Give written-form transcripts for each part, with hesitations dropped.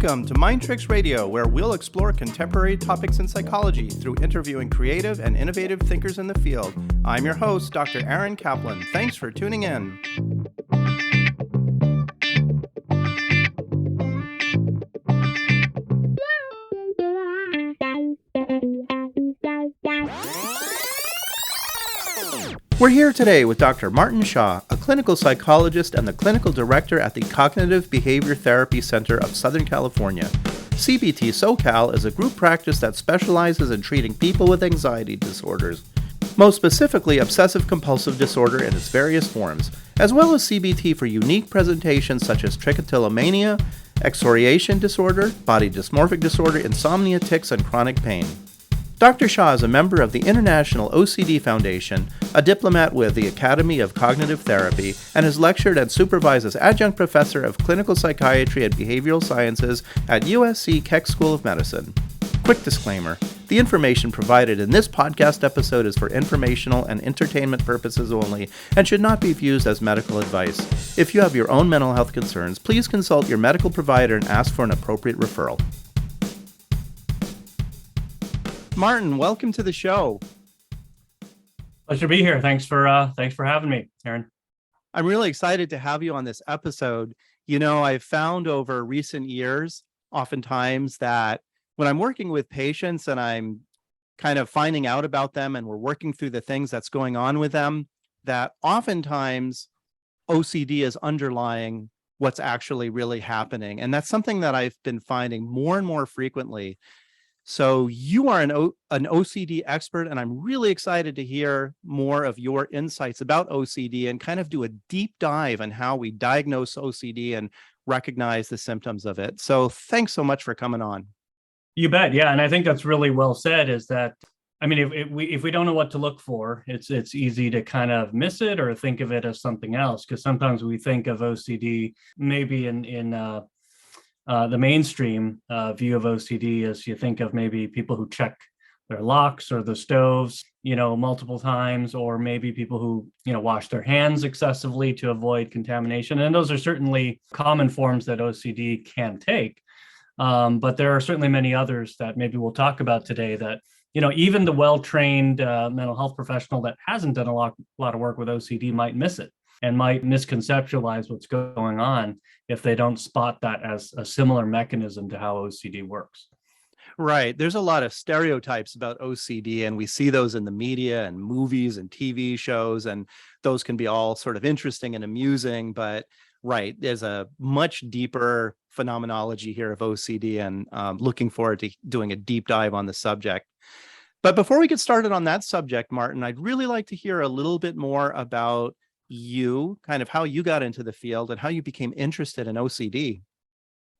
Welcome to Mind Tricks Radio, where we'll explore contemporary topics in psychology through interviewing creative and innovative thinkers in the field. I'm your host, Dr. Aaron Kaplan. Thanks for tuning in. We're here today with Dr. Martin Hsia, a clinical psychologist and the clinical director at the Cognitive Behavior Therapy Center of Southern California. CBT SoCal is a group practice that specializes in treating people with anxiety disorders, most specifically Obsessive-Compulsive Disorder in its various forms, as well as CBT for unique presentations such as trichotillomania, excoriation disorder, body dysmorphic disorder, insomnia, tics, and chronic pain. Dr. Hsia is a member of the International OCD Foundation, a diplomate with the Academy of Cognitive Therapy, and has lectured and supervised as Adjunct Professor of Clinical Psychiatry and Behavioral Sciences at USC Keck School of Medicine. Quick disclaimer, the information provided in this podcast episode is for informational and entertainment purposes only and should not be viewed as medical advice. If you have your own mental health concerns, please consult your medical provider and ask for an appropriate referral. Martin, welcome to the show. Pleasure to be here. Thanks for having me, Aaron. I'm really excited to have you on this episode. You know, I've found over recent years, oftentimes, that when I'm working with patients and I'm kind of finding out about them and we're working through the things that's going on with them, that oftentimes OCD is underlying what's actually really happening. And that's something that I've been finding more and more frequently. So you are an OCD expert, and I'm really excited to hear more of your insights about OCD and kind of do a deep dive on how we diagnose OCD and recognize the symptoms of it. So thanks so much for coming on. You bet. Yeah. And I think that's really well said, is that, I mean, if we don't know what to look for, it's easy to kind of miss it or think of it as something else, because sometimes we think of OCD maybe in the mainstream view of OCD is you think of maybe people who check their locks or the stoves, multiple times, or maybe people who, wash their hands excessively to avoid contamination. And those are certainly common forms that OCD can take. But there are certainly many others that maybe we'll talk about today that, even the well-trained mental health professional that hasn't done a lot of work with OCD might miss it and might misconceptualize what's going on if they don't spot that as a similar mechanism to how OCD works. Right. There's a lot of stereotypes about OCD, and we see those in the media and movies and TV shows, and those can be all sort of interesting and amusing. But right, there's a much deeper phenomenology here of OCD, and looking forward to doing a deep dive on the subject. But before we get started on that subject, Martin, I'd really like to hear a little bit more about you, kind of how you got into the field and how you became interested in OCD.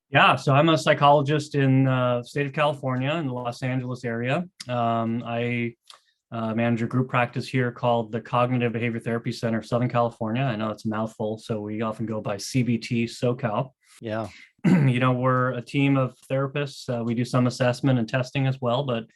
Yeah, so I'm a psychologist in the state of California in the Los Angeles area. I manage a group practice here called the Cognitive Behavior Therapy Center of Southern California. I know it's a mouthful, so we often go by CBT SoCal. Yeah. We're a team of therapists. We do some assessment and testing as well, but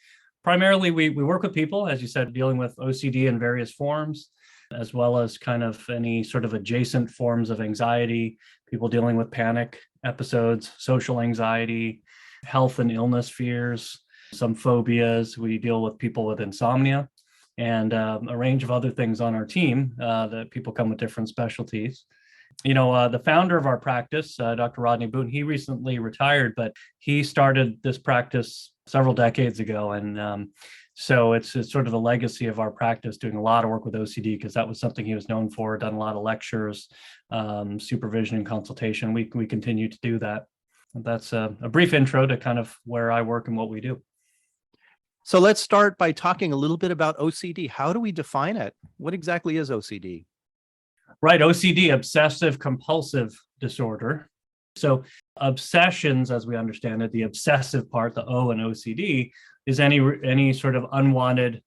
primarily we work with people, as you said, dealing with OCD in various forms, as well as kind of any sort of adjacent forms of anxiety, people dealing with panic episodes, social anxiety, health and illness fears, some phobias. We deal with people with insomnia and a range of other things on our team that people come with different specialties. The founder of our practice, Dr. Rodney Boone, he recently retired, but he started this practice several decades ago. And so it's sort of the legacy of our practice, doing a lot of work with OCD, because that was something he was known for, done a lot of lectures, supervision and consultation. We continue to do that. That's a brief intro to kind of where I work and what we do. So let's start by talking a little bit about OCD. How do we define it? What exactly is OCD? Right, OCD, Obsessive-Compulsive Disorder. So obsessions, as we understand it, the obsessive part, the O in OCD, is any sort of unwanted,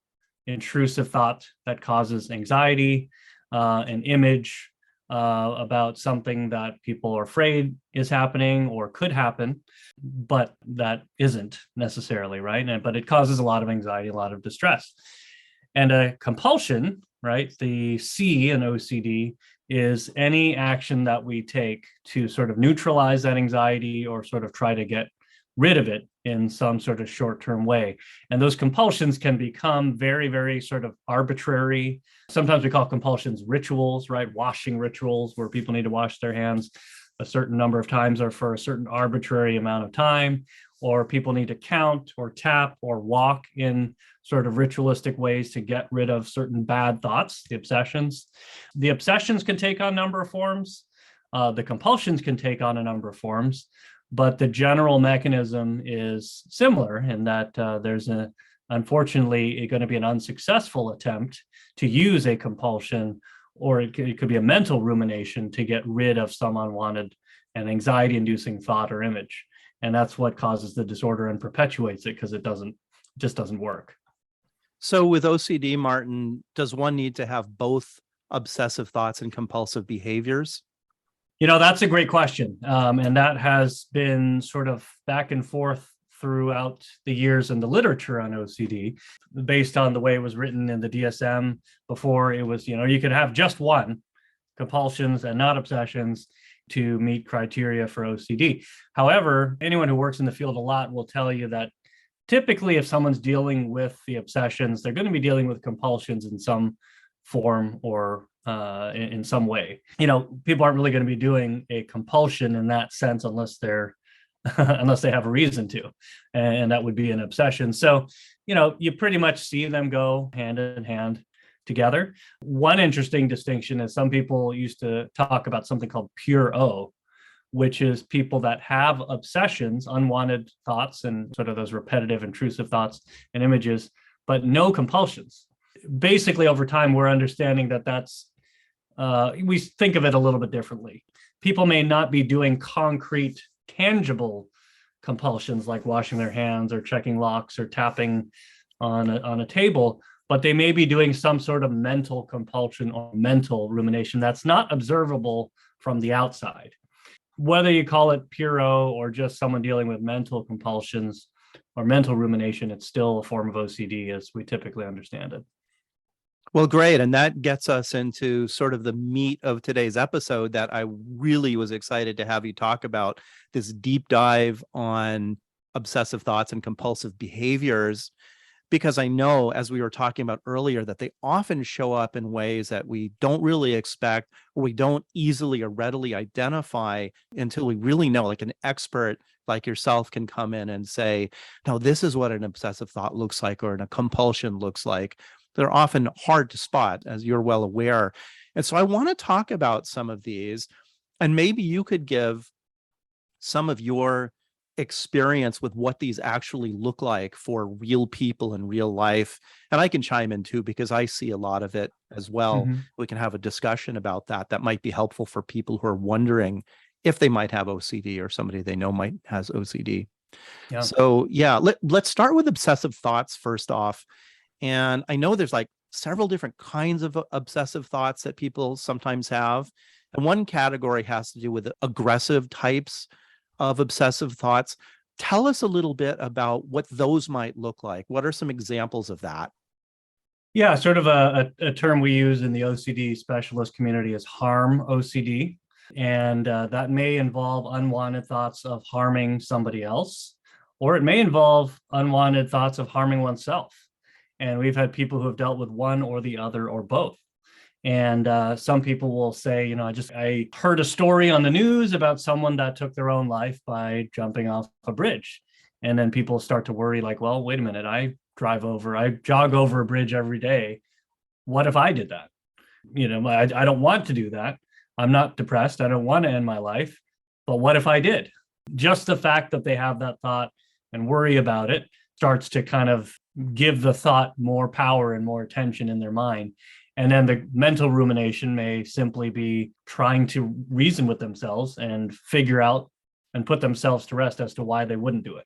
intrusive thought that causes anxiety, an image about something that people are afraid is happening or could happen, but that isn't necessarily, right? But it causes a lot of anxiety, a lot of distress. And a compulsion right? The C in OCD is any action that we take to sort of neutralize that anxiety or sort of try to get rid of it in some sort of short-term way. And those compulsions can become very, very sort of arbitrary. Sometimes we call compulsions rituals, right? Washing rituals where people need to wash their hands a certain number of times or for a certain arbitrary amount of time, or people need to count or tap or walk in sort of ritualistic ways to get rid of certain bad thoughts, the obsessions. The obsessions can take on a number of forms. The compulsions can take on a number of forms, but the general mechanism is similar in that there's unfortunately, going to be an unsuccessful attempt to use a compulsion, or it could be a mental rumination to get rid of some unwanted and anxiety-inducing thought or image. And that's what causes the disorder and perpetuates it because it just doesn't work. So with OCD, Martin, does one need to have both obsessive thoughts and compulsive behaviors? That's a great question. And that has been sort of back and forth throughout the years in the literature on OCD, based on the way it was written in the DSM. Before it was, you could have just one, compulsions and not obsessions, to meet criteria for OCD. However, anyone who works in the field a lot will tell you that typically if someone's dealing with the obsessions, they're going to be dealing with compulsions in some form or in some way. People aren't really going to be doing a compulsion in that sense unless they have a reason to, and that would be an obsession. So, you pretty much see them go hand in hand together. One interesting distinction is some people used to talk about something called pure O, which is people that have obsessions, unwanted thoughts, and sort of those repetitive, intrusive thoughts and images, but no compulsions. Basically, over time, we're understanding we think of it a little bit differently. People may not be doing concrete, tangible compulsions like washing their hands or checking locks or tapping on a table, but they may be doing some sort of mental compulsion or mental rumination that's not observable from the outside. Whether you call it pure O or just someone dealing with mental compulsions or mental rumination, it's still a form of OCD as we typically understand it. Well, great. And that gets us into sort of the meat of today's episode that I really was excited to have you talk about, this deep dive on obsessive thoughts and compulsive behaviors, because I know, as we were talking about earlier, that they often show up in ways that we don't really expect, or we don't easily or readily identify until we really know, like an expert like yourself can come in and say, no, this is what an obsessive thought looks like, or a compulsion looks like. They're often hard to spot, as you're well aware. And so I want to talk about some of these, and maybe you could give some of your experience with what these actually look like for real people in real life. And I can chime in too, because I see a lot of it as well. Mm-hmm. We can have a discussion about that might be helpful for people who are wondering if they might have OCD or somebody they know has OCD. Yeah. So let's start with obsessive thoughts first off. And I know there's like several different kinds of obsessive thoughts that people sometimes have. And one category has to do with aggressive types of obsessive thoughts. Tell us a little bit about what those might look like. What are some examples of that? Yeah, sort of a term we use in the OCD specialist community is harm OCD. And that may involve unwanted thoughts of harming somebody else, or it may involve unwanted thoughts of harming oneself. And we've had people who have dealt with one or the other or both. And some people will say, I heard a story on the news about someone that took their own life by jumping off a bridge. And then people start to worry, like, well, wait a minute, I jog over a bridge every day. What if I did that? I don't want to do that. I'm not depressed. I don't want to end my life. But what if I did? Just the fact that they have that thought and worry about it starts to kind of give the thought more power and more attention in their mind. And then the mental rumination may simply be trying to reason with themselves and figure out and put themselves to rest as to why they wouldn't do it.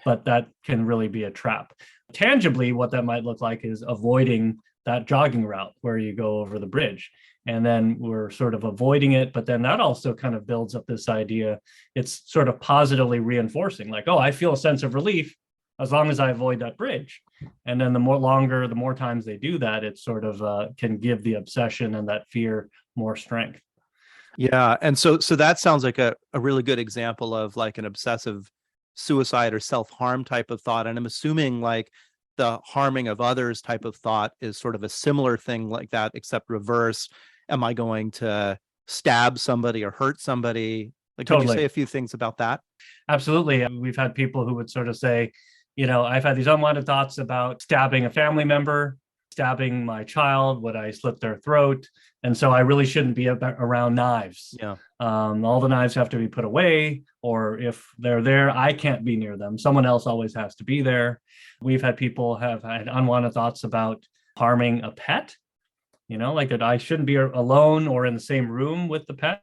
But that can really be a trap. Tangibly, what that might look like is avoiding that jogging route where you go over the bridge. And then we're sort of avoiding it. But then that also kind of builds up this idea. It's sort of positively reinforcing, like, oh, I feel a sense of relief as long as I avoid that bridge. And then the more times they do that, it sort of can give the obsession and that fear more strength. Yeah. And so that sounds like a really good example of like an obsessive suicide or self-harm type of thought. And I'm assuming like the harming of others type of thought is sort of a similar thing like that, except reverse. Am I going to stab somebody or hurt somebody? Like, could you Totally. say a few things about that? Absolutely. We've had people who would sort of say, I've had these unwanted thoughts about stabbing a family member, stabbing my child. Would I slit their throat? And so I really shouldn't be around knives. Yeah. All the knives have to be put away, or if they're there, I can't be near them. Someone else always has to be there. We've had people have had unwanted thoughts about harming a pet, like that I shouldn't be alone or in the same room with the pet.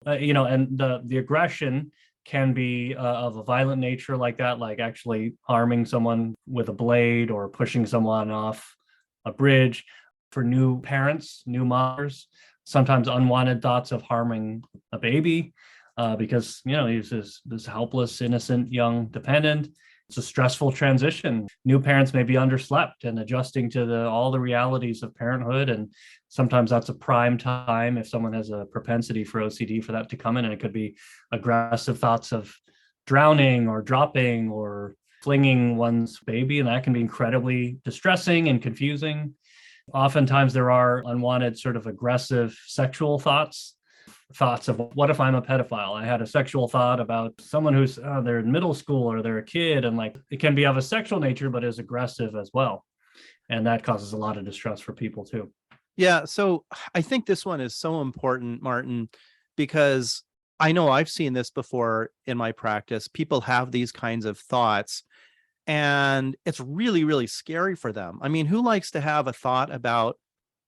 And the aggression can be of a violent nature like that, like actually harming someone with a blade or pushing someone off a bridge. For new parents, new mothers, sometimes unwanted thoughts of harming a baby because, he's this helpless, innocent, young dependent. It's a stressful transition. New parents may be underslept and adjusting to all the realities of parenthood. And sometimes that's a prime time if someone has a propensity for OCD for that to come in. And it could be aggressive thoughts of drowning or dropping or flinging one's baby. And that can be incredibly distressing and confusing. Oftentimes there are unwanted sort of aggressive sexual thoughts of what if I'm a pedophile? I had a sexual thought about someone who's they're in middle school or they're a kid, and like it can be of a sexual nature, but is aggressive as well. And that causes a lot of distress for people too. Yeah. So I think this one is so important, Martin, because I know I've seen this before in my practice. People have these kinds of thoughts and it's really, really scary for them. I mean, who likes to have a thought about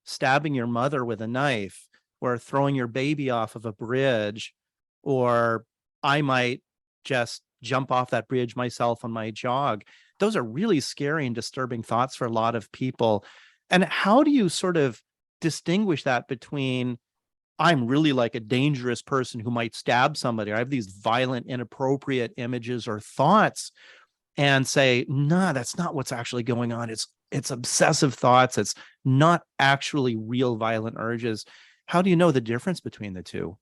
stabbing your mother with a knife or throwing your baby off of a bridge, or I might just jump off that bridge myself on my jog? Those are really scary and disturbing thoughts for a lot of people. And how do you sort of distinguish that between I'm really like a dangerous person who might stab somebody, or I have these violent, inappropriate images or thoughts, and say, no, that's not what's actually going on. It's obsessive thoughts. It's not actually real violent urges. How do you know the difference between the two?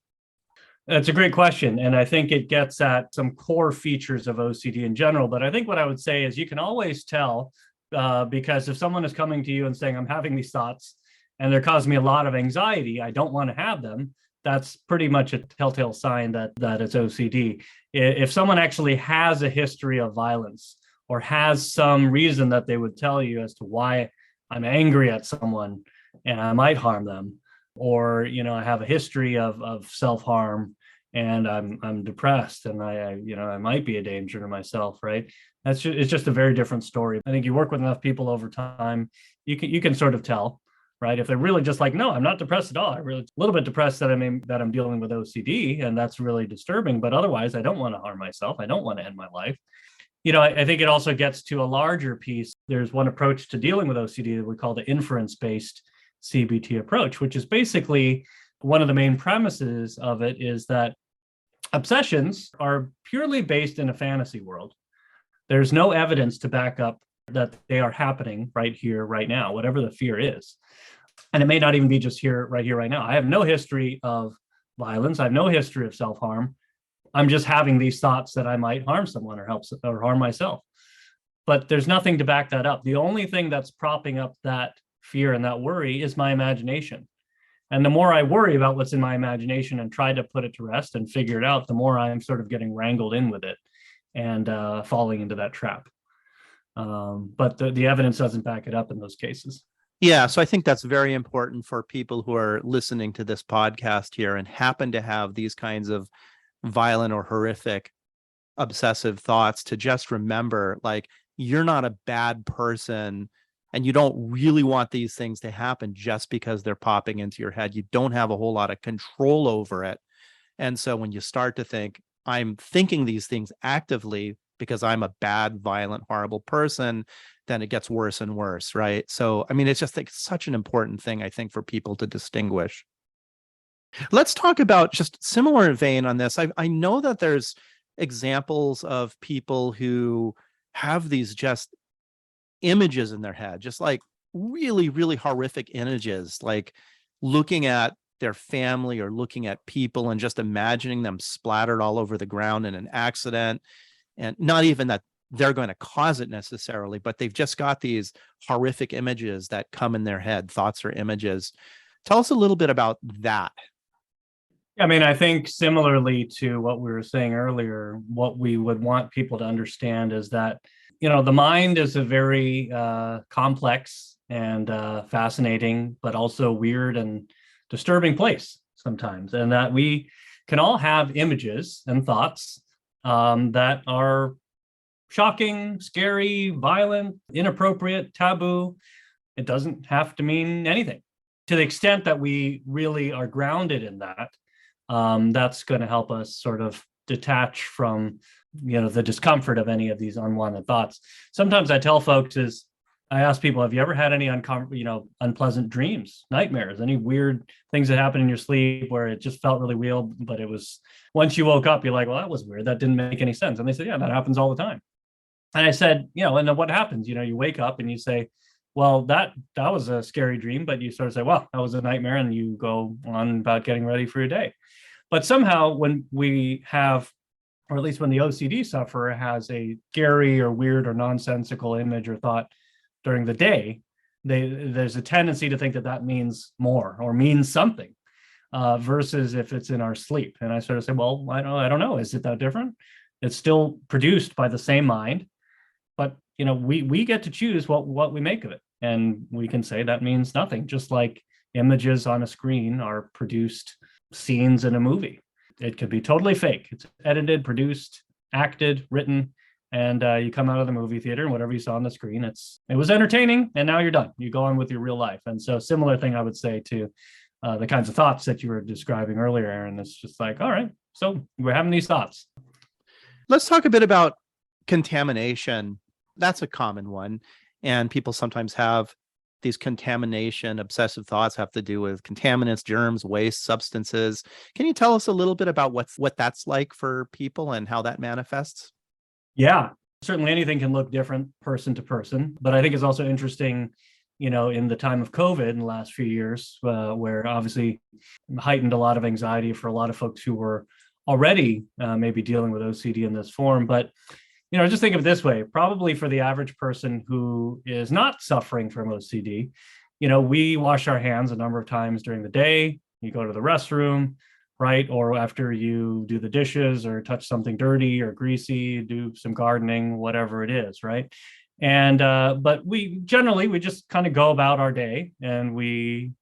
That's a great question. And I think it gets at some core features of OCD in general. But I think what I would say is you can always tell because if someone is coming to you and saying, I'm having these thoughts and they're causing me a lot of anxiety, I don't want to have them. That's pretty much a telltale sign that it's OCD. If someone actually has a history of violence or has some reason that they would tell you as to why I'm angry at someone and I might harm them, or I have a history of self-harm and I'm depressed and I might be a danger to myself, right? It's just a very different story. I think you work with enough people over time, you can sort of tell, right? If they're really just like, no, I'm not depressed at all. I'm really a little bit depressed that I'm dealing with OCD, and that's really disturbing. But otherwise, I don't want to harm myself. I don't want to end my life. I think it also gets to a larger piece. There's one approach to dealing with OCD that we call the inference-based CBT approach, which is basically one of the main premises of it is that obsessions are purely based in a fantasy world. There's no evidence to back up that they are happening right here, right now, whatever the fear is. And it may not even be just here, right now. I have no history of violence. I have no history of self-harm. I'm just having these thoughts that I might harm someone or harm myself. But there's nothing to back that up. The only thing that's propping up that fear and that worry is my imagination. And the more I worry about what's in my imagination and try to put it to rest and figure it out, the more I'm sort of getting wrangled in with it and falling into that trap. But the evidence doesn't back it up in those cases. Yeah, so I think that's very important for people who are listening to this podcast here and happen to have these kinds of violent or horrific obsessive thoughts to just remember, like, you're not a bad person and you don't really want these things to happen just because they're popping into your head. You don't have a whole lot of control over it. And so when you start to think, I'm thinking these things actively because I'm a bad, violent, horrible person, then it gets worse and worse, right? So, I mean, it's just like such an important thing, I think, for people to distinguish. Let's talk about just similar vein on this. I know that there's examples of people who have these just images in their head, just like really, really horrific images, like looking at their family or looking at people and just imagining them splattered all over the ground in an accident. And not even that they're going to cause it necessarily, but they've just got these horrific images that come in their head, thoughts or images. Tell us a little bit about that. I mean, I think similarly to what we were saying earlier, what we would want people to understand is that, the mind is a very complex and fascinating, but also weird and disturbing place sometimes. And that we can all have images and thoughts that are shocking, scary, violent, inappropriate, taboo. It doesn't have to mean anything. To the extent that we really are grounded in that, that's going to help us sort of detach from, the discomfort of any of these unwanted thoughts. Sometimes I tell folks I ask people, have you ever had any unpleasant dreams, nightmares, any weird things that happen in your sleep where it just felt really real, but it was, once you woke up, you're like, well, that was weird. That didn't make any sense. And they said, yeah, that happens all the time. And I said, and then what happens? You wake up and you say, well, that was a scary dream, but you sort of say, well, that was a nightmare, and you go on about getting ready for your day. But somehow when we have, or at least when the OCD sufferer has a scary or weird or nonsensical image or thought during the day, there's a tendency to think that means more or means something versus if it's in our sleep. And I sort of say, well, I don't know. Is it that different? It's still produced by the same mind, but we get to choose what we make of it. And we can say that means nothing, just like images on a screen are produced scenes in a movie. It could be totally fake. It's edited, produced, acted, written, and you come out of the movie theater and whatever you saw on the screen, it was entertaining, and now you're done. You go on with your real life. And so similar thing I would say to the kinds of thoughts that you were describing earlier, Aaron. It's just like, all right, so we're having these thoughts. Let's talk a bit about contamination. That's a common one. And people sometimes have these contamination, obsessive thoughts have to do with contaminants, germs, waste, substances. Can you tell us a little bit about what that's like for people and how that manifests? Yeah, certainly anything can look different person to person, but I think it's also interesting, in the time of COVID in the last few years, where obviously heightened a lot of anxiety for a lot of folks who were already maybe dealing with OCD in this form. But just think of it this way, probably for the average person who is not suffering from OCD, we wash our hands a number of times during the day. You go to the restroom, right? Or after you do the dishes or touch something dirty or greasy, do some gardening, whatever it is, right? And, but we just kind of go about our day, and we,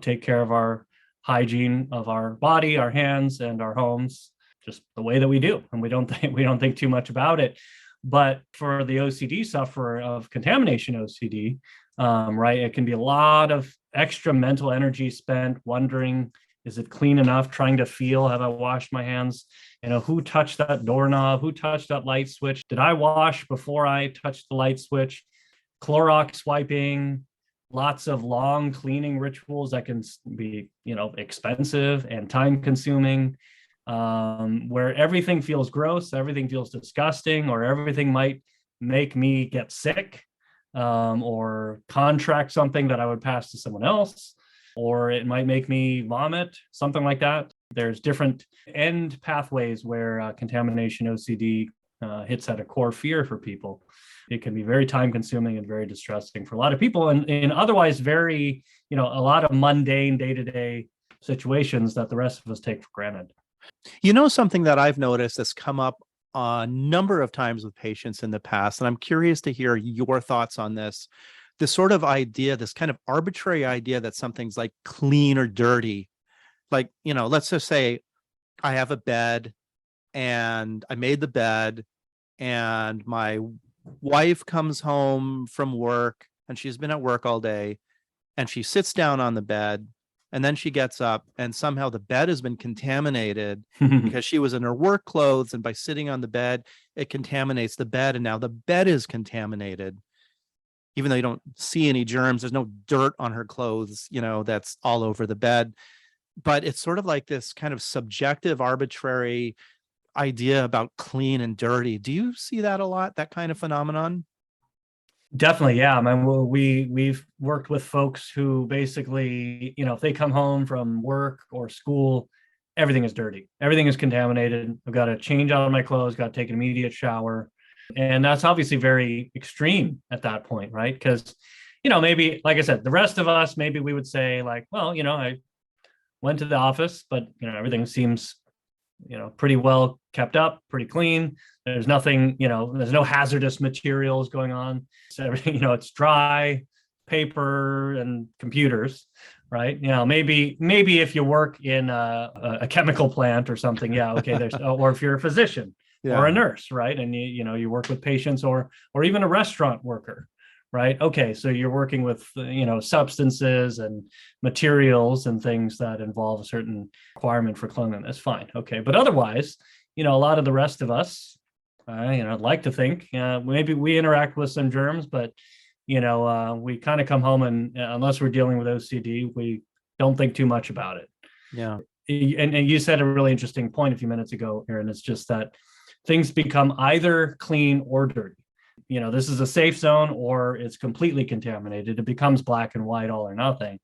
take care of our hygiene of our body, our hands, and our homes, just the way that we do. And we don't think too much about it. But for the OCD sufferer of contamination OCD, right, it can be a lot of extra mental energy spent wondering, is it clean enough? Trying to feel, have I washed my hands? Who touched that doorknob? Who touched that light switch? Did I wash before I touched the light switch? Clorox wiping, lots of long cleaning rituals that can be, expensive and time consuming. Where everything feels gross, everything feels disgusting, or everything might make me get sick, or contract something that I would pass to someone else, or it might make me vomit, something like that. There's different end pathways where contamination OCD hits at a core fear for people. It can be very time consuming and very distressing for a lot of people, and in otherwise very, a lot of mundane day-to-day situations that the rest of us take for granted. Something that I've noticed that's come up a number of times with patients in the past, and I'm curious to hear your thoughts on this sort of idea, this kind of arbitrary idea that something's like clean or dirty. Like, let's just say I have a bed and I made the bed, and my wife comes home from work and she's been at work all day, and she sits down on the bed, and then she gets up, and somehow the bed has been contaminated because she was in her work clothes, and by sitting on the bed, it contaminates the bed, and now the bed is contaminated. Even though you don't see any germs, there's no dirt on her clothes, that's all over the bed. But it's sort of like this kind of subjective, arbitrary idea about clean and dirty. Do you see that a lot, that kind of phenomenon? Definitely, yeah. I mean, we've worked with folks who basically, if they come home from work or school, everything is dirty, everything is contaminated. I've got to change out of my clothes, got to take an immediate shower, and that's obviously very extreme at that point, right? Because, maybe like I said, the rest of us, maybe we would say like, well, I went to the office, but everything seems pretty well kept up, pretty clean. There's nothing, there's no hazardous materials going on. So everything, it's dry, paper and computers, right? Maybe if you work in a chemical plant or something, yeah, okay, there's, or if you're a physician or a nurse, right? And you work with patients, or even a restaurant worker, right? Okay, so you're working with substances and materials and things that involve a certain requirement for cleanliness. Fine, okay, but otherwise, a lot of the rest of us, I'd like to think maybe we interact with some germs, but we kind of come home and unless we're dealing with OCD, we don't think too much about it. Yeah. And you said a really interesting point a few minutes ago, Aaron. It's just that things become either clean or dirty. This is a safe zone or it's completely contaminated. It becomes black and white, all or nothing,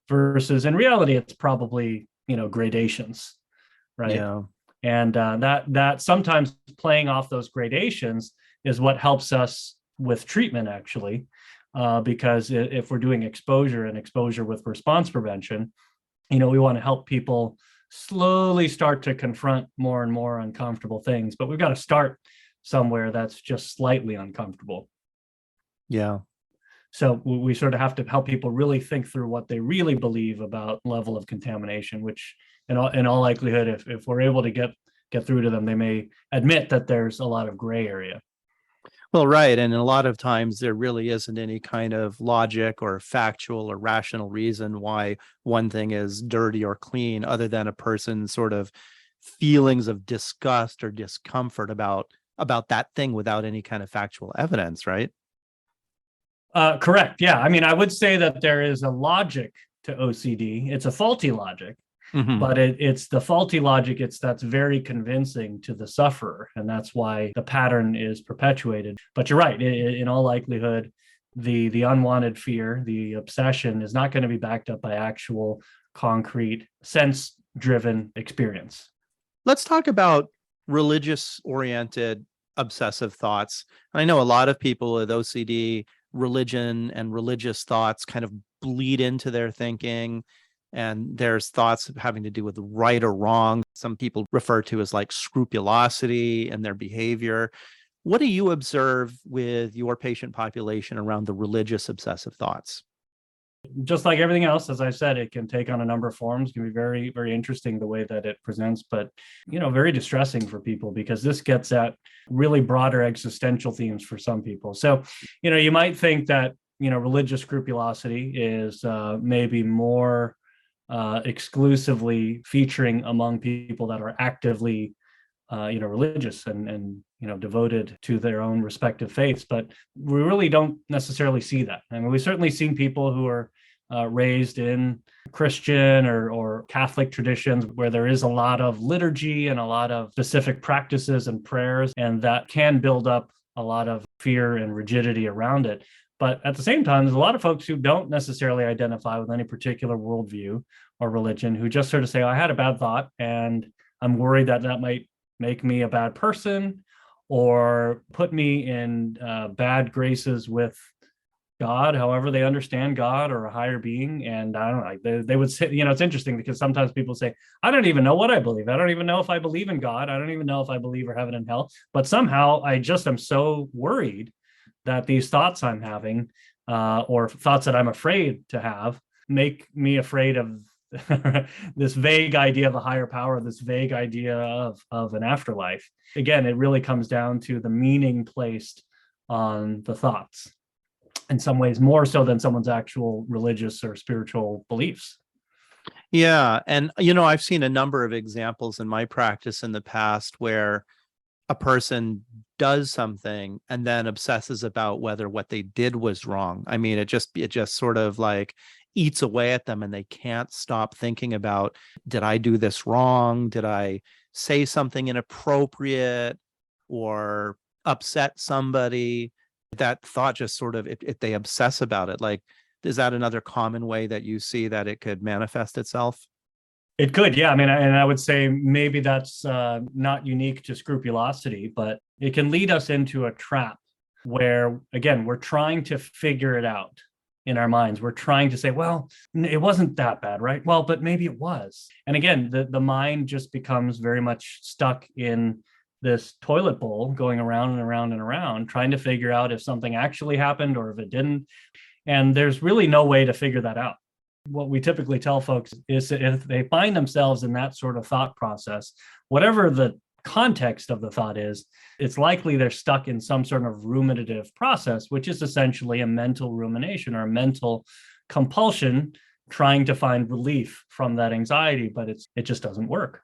versus in reality, it's probably, gradations, right? Yeah. And that sometimes playing off those gradations is what helps us with treatment, actually, because if we're doing exposure with response prevention, we want to help people slowly start to confront more and more uncomfortable things, but we've got to start somewhere that's just slightly uncomfortable. Yeah. So we sort of have to help people really think through what they really believe about level of contamination, which in all likelihood, if we're able to get through to them, they may admit that there's a lot of gray area. Well, right. And a lot of times there really isn't any kind of logic or factual or rational reason why one thing is dirty or clean, other than a person's sort of feelings of disgust or discomfort about that thing without any kind of factual evidence, right? Correct. Yeah. I mean, I would say that there is a logic to OCD. It's a faulty logic, but it's the faulty logic. That's very convincing to the sufferer. And that's why the pattern is perpetuated. But you're right. In all likelihood, the unwanted fear, the obsession is not going to be backed up by actual concrete sense-driven experience. Let's talk about religious-oriented obsessive thoughts. I know a lot of people with OCD, religion and religious thoughts kind of bleed into their thinking. And there's thoughts having to do with right or wrong. Some people refer to as like scrupulosity in their behavior. What do you observe with your patient population around the religious obsessive thoughts? Just like everything else, as I said, it can take on a number of forms. It can be very, very interesting the way that it presents, but very distressing for people because this gets at really broader existential themes for some people. So, you might think that religious scrupulosity is maybe more exclusively featuring among people that are actively religious and devoted to their own respective faiths, but we really don't necessarily see that. I mean, we've certainly seen people who are raised in Christian or Catholic traditions where there is a lot of liturgy and a lot of specific practices and prayers, and that can build up a lot of fear and rigidity around it. But at the same time, there's a lot of folks who don't necessarily identify with any particular worldview or religion who just sort of say, I had a bad thought and I'm worried that might make me a bad person or put me in bad graces with God, however they understand God or a higher being. And I don't know, they would say, it's interesting because sometimes people say, I don't even know what I believe. I don't even know if I believe in God. I don't even know if I believe in heaven and hell. But somehow I just am so worried that these thoughts I'm having or thoughts that I'm afraid to have make me afraid of this vague idea of a higher power, this vague idea of an afterlife. Again, it really comes down to the meaning placed on the thoughts, in some ways more so than someone's actual religious or spiritual beliefs. Yeah. And, I've seen a number of examples in my practice in the past where a person does something and then obsesses about whether what they did was wrong. I mean, it just sort of like eats away at them and they can't stop thinking about, did I do this wrong? Did I say something inappropriate or upset somebody? That thought just sort of, if they obsess about it, like, is that another common way that you see that it could manifest itself? It could, yeah. I mean, and I would say maybe that's not unique to scrupulosity, but it can lead us into a trap where, again, we're trying to figure it out in our minds. We're trying to say, well, it wasn't that bad, right? Well, but maybe it was. And again, the mind just becomes very much stuck in this toilet bowl going around and around and around, trying to figure out if something actually happened or if it didn't. And there's really no way to figure that out. What we typically tell folks is that if they find themselves in that sort of thought process, whatever the context of the thought is, it's likely they're stuck in some sort of ruminative process, which is essentially a mental rumination or a mental compulsion trying to find relief from that anxiety, but it just doesn't work.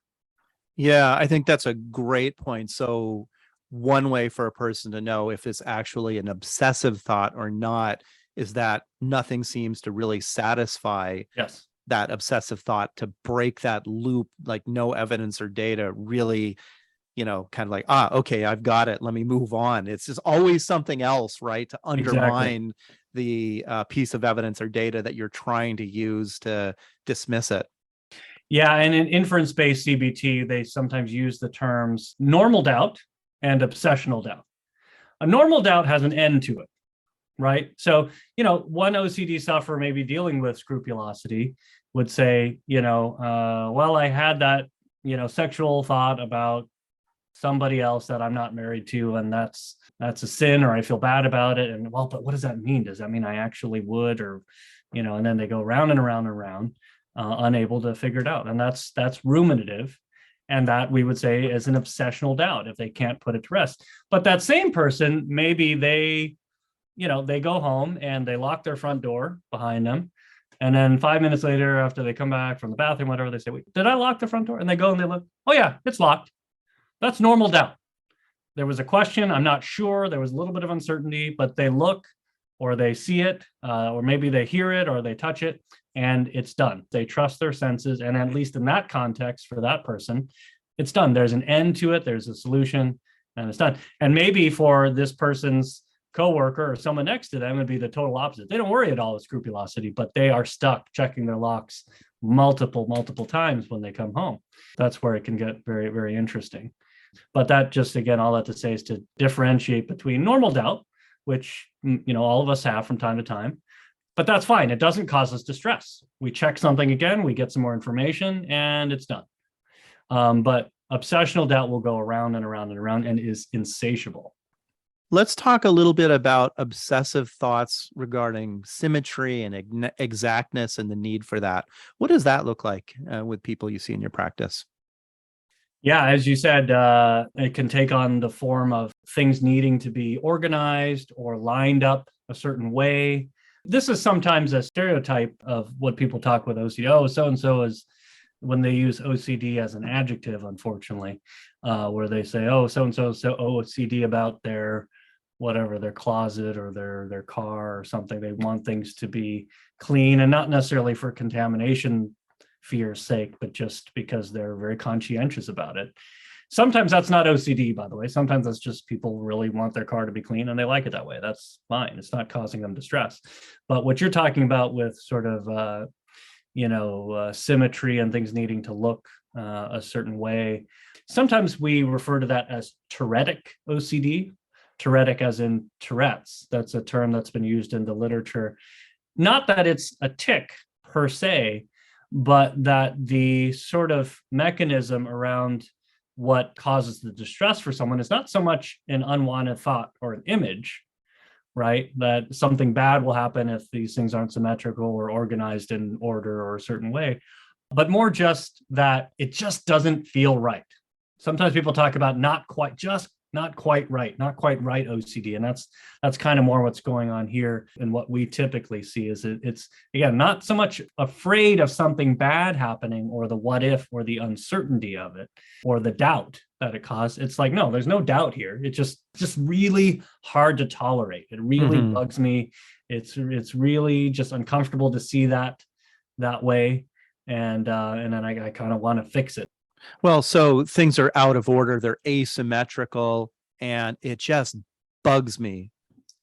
Yeah, I think that's a great point. So one way for a person to know if it's actually an obsessive thought or not is that nothing seems to really satisfy Yes. that obsessive thought, to break that loop, like no evidence or data really, kind of like, okay, I've got it. Let me move on. It's just always something else, right? To undermine the piece of evidence or data that you're trying to use to dismiss it. Yeah, and in inference-based CBT, they sometimes use the terms normal doubt and obsessional doubt. A normal doubt has an end to it, right? So, one OCD sufferer maybe dealing with scrupulosity would say, well, I had that, sexual thought about somebody else that I'm not married to, and that's a sin, or I feel bad about it. And well, but what does that mean? Does that mean I actually would, or, and then they go round and around and around, unable to figure it out. And that's ruminative. And that we would say is an obsessional doubt if they can't put it to rest. But that same person, maybe they go home and they lock their front door behind them. And then 5 minutes later, after they come back from the bathroom, whatever, they say, wait, did I lock the front door? And they go and they look, oh yeah, it's locked. That's normal doubt. There was a question, I'm not sure. There was a little bit of uncertainty, but they look or they see it, or maybe they hear it or they touch it, and it's done. They trust their senses. And at least in that context, for that person, it's done. There's an end to it. There's a solution, and it's done. And maybe for this person's coworker or someone next to them, it'd be the total opposite. They don't worry at all with scrupulosity, but they are stuck checking their locks multiple times when they come home. That's where it can get very, very interesting. But that just, again, all that to say is to differentiate between normal doubt, which, all of us have from time to time, but that's fine. It doesn't cause us distress. We check something again, we get some more information, and it's done. But obsessional doubt will go around and around and around and is insatiable. Let's talk a little bit about obsessive thoughts regarding symmetry and exactness and the need for that. What does that look like with people you see in your practice? Yeah, as you said, it can take on the form of things needing to be organized or lined up a certain way. This is sometimes a stereotype of what people talk with OCD. Oh, so-and-so is, when they use OCD as an adjective, unfortunately, where they say, oh, so-and-so is so OCD about their closet or their car or something. They want things to be clean, and not necessarily for contamination fear's sake, but just because they're very conscientious about it. Sometimes that's not OCD, by the way. Sometimes that's just people really want their car to be clean and they like it that way. That's fine. It's not causing them distress. But what you're talking about with sort of, symmetry and things needing to look a certain way, sometimes we refer to that as Tourettic OCD. Tourettic as in Tourette's. That's a term that's been used in the literature. Not that it's a tic per se, but that the sort of mechanism around what causes the distress for someone is not so much an unwanted thought or an image, right? That something bad will happen if these things aren't symmetrical or organized in order or a certain way, but more just that it just doesn't feel right. Sometimes people talk about not quite right OCD. And that's kind of more what's going on here. And what we typically see is it's, again, not so much afraid of something bad happening or the what if or the uncertainty of it or the doubt that it caused. It's like, no, there's no doubt here. It's just really hard to tolerate. It really bugs me. It's really just uncomfortable to see that way, and then I kind of want to fix it. Well, so things are out of order, they're asymmetrical, and it just bugs me.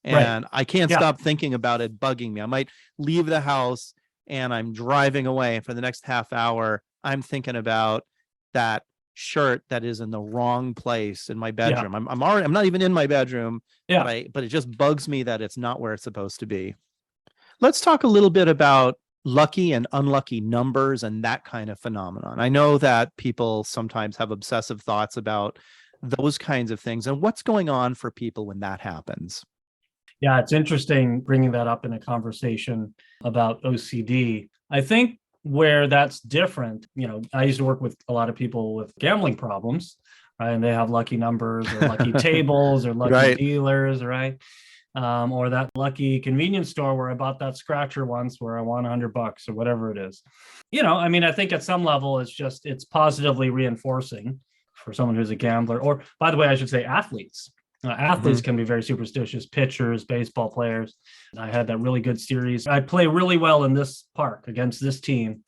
Right. And I can't Yeah. stop thinking about it bugging me. I might leave the house and I'm driving away. For the next half hour, I'm thinking about that shirt that is in the wrong place in my Yeah. bedroom. I'm not even in my bedroom, Yeah. but it just bugs me that it's not where it's supposed to be. Let's talk a little bit about lucky and unlucky numbers and that kind of phenomenon. I know that people sometimes have obsessive thoughts about those kinds of things and what's going on for people when that happens. Yeah, it's interesting bringing that up in a conversation about OCD. I think where that's different, I used to work with a lot of people with gambling problems, right? And they have lucky numbers or lucky tables or lucky Right. dealers, right? Or that lucky convenience store where I bought that scratcher once where I won $100 or whatever it is. I think at some level it's positively reinforcing for someone who's a gambler, or by the way, I should say athletes. Athletes can be very superstitious, pitchers, baseball players. I had that really good series. I play really well in this park against this team,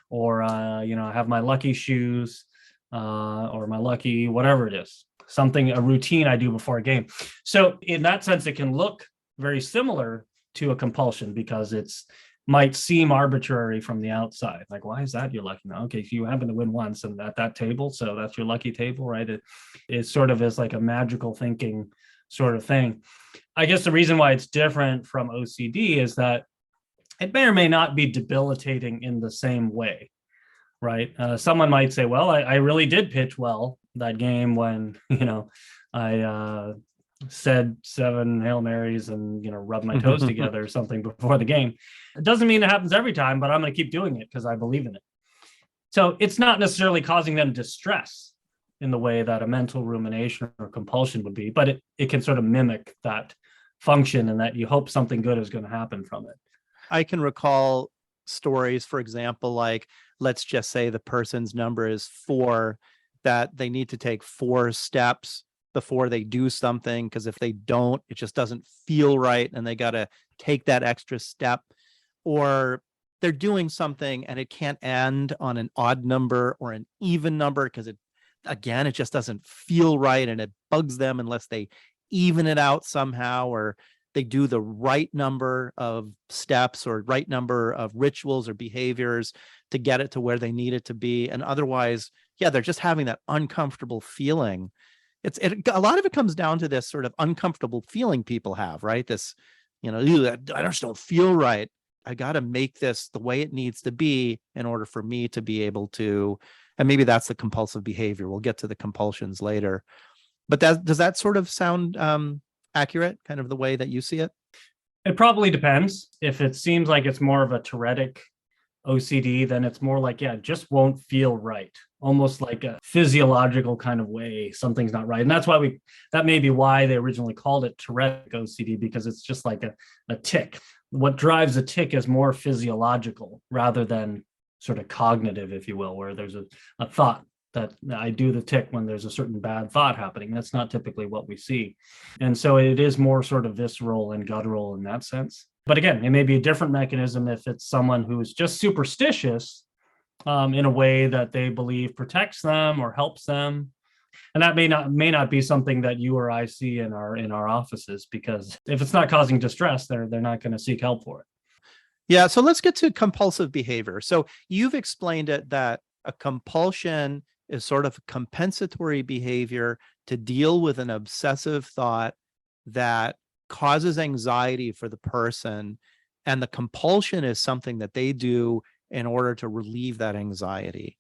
or I have my lucky shoes, or my lucky whatever it is, a routine I do before a game. So in that sense, it can look very similar to a compulsion because it's might seem arbitrary from the outside. Like, why is that your lucky? No, okay, so you happen to win once and at that table, so that's your lucky table, right? It sort of is like a magical thinking sort of thing. I guess the reason why it's different from OCD is that it may or may not be debilitating in the same way, right? Someone might say, well, I really did pitch well that game when, I said 7 Hail Marys and, rub my toes together or something before the game. It doesn't mean it happens every time, but I'm going to keep doing it because I believe in it. So it's not necessarily causing them distress in the way that a mental rumination or compulsion would be, but it can sort of mimic that function and that you hope something good is going to happen from it. I can recall stories, for example, like let's just say the person's number is 4, that they need to take 4 steps before they do something, because if they don't, it just doesn't feel right and they got to take that extra step. Or they're doing something and it can't end on an odd number or an even number because it just doesn't feel right, and it bugs them unless they even it out somehow, or they do the right number of steps or right number of rituals or behaviors to get it to where they need it to be. And otherwise, they're just having that uncomfortable feeling. A lot of it comes down to this sort of uncomfortable feeling people have, right? This, I just don't feel right. I got to make this the way it needs to be in order for me to be able to, and maybe that's the compulsive behavior. We'll get to the compulsions later. But does that sort of sound accurate, kind of the way that you see it? It probably depends. If it seems like it's more of a Tourettic OCD, then it's more like, it just won't feel right. Almost like a physiological kind of way. Something's not right. And that may be why they originally called it Tourettic OCD, because it's just like a tic. What drives a tic is more physiological rather than sort of cognitive, if you will, where there's a thought that I do the tic when there's a certain bad thought happening. That's not typically what we see. And so it is more sort of visceral and guttural in that sense. But again, it may be a different mechanism if it's someone who's just superstitious in a way that they believe protects them or helps them. And that may not be something that you or I see in our offices, because if it's not causing distress, they're not going to seek help for it. Yeah. So let's get to compulsive behavior. So you've explained it that a compulsion is sort of compensatory behavior to deal with an obsessive thought that causes anxiety for the person. And the compulsion is something that they do in order to relieve that anxiety.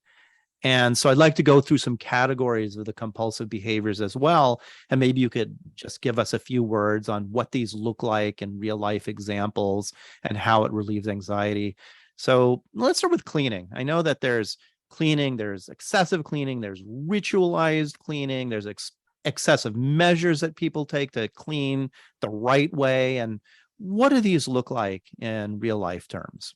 And so I'd like to go through some categories of the compulsive behaviors as well. And maybe you could just give us a few words on what these look like in real life examples and how it relieves anxiety. So let's start with cleaning. I know that there's cleaning, there's excessive cleaning, there's ritualized cleaning, there's excessive measures that people take to clean the right way. And what do these look like in real life terms?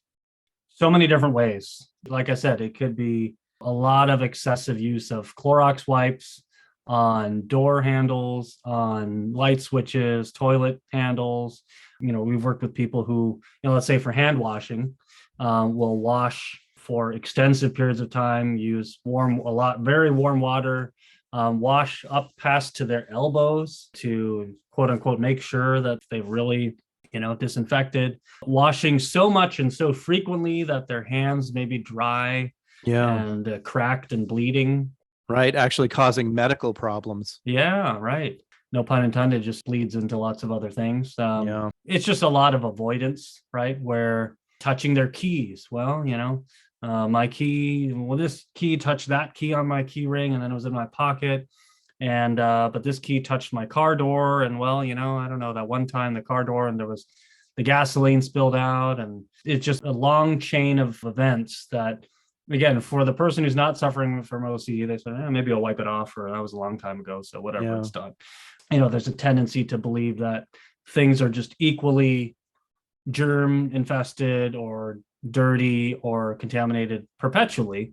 So many different ways. Like I said, it could be a lot of excessive use of Clorox wipes, on door handles, on light switches, toilet handles. We've worked with people who, let's say for hand washing, will wash for extensive periods of time, use very warm water, wash up past to their elbows to quote unquote make sure that they've really disinfected, washing so much and so frequently that their hands may be dry Yeah. and cracked and bleeding. Right. Actually causing medical problems. Yeah, right. No pun intended, just bleeds into lots of other things. Yeah. It's just a lot of avoidance, right? Where touching their keys. Well, my key, this key touched that key on my key ring and then it was in my pocket. And but this key touched my car door. And well, I don't know, that one time the car door and there was the gasoline spilled out. And it's just a long chain of events that, again, for the person who's not suffering from OCD, they say, maybe I'll wipe it off, or that was a long time ago, so whatever, Yeah. it's done. There's a tendency to believe that things are just equally germ infested or dirty or contaminated perpetually.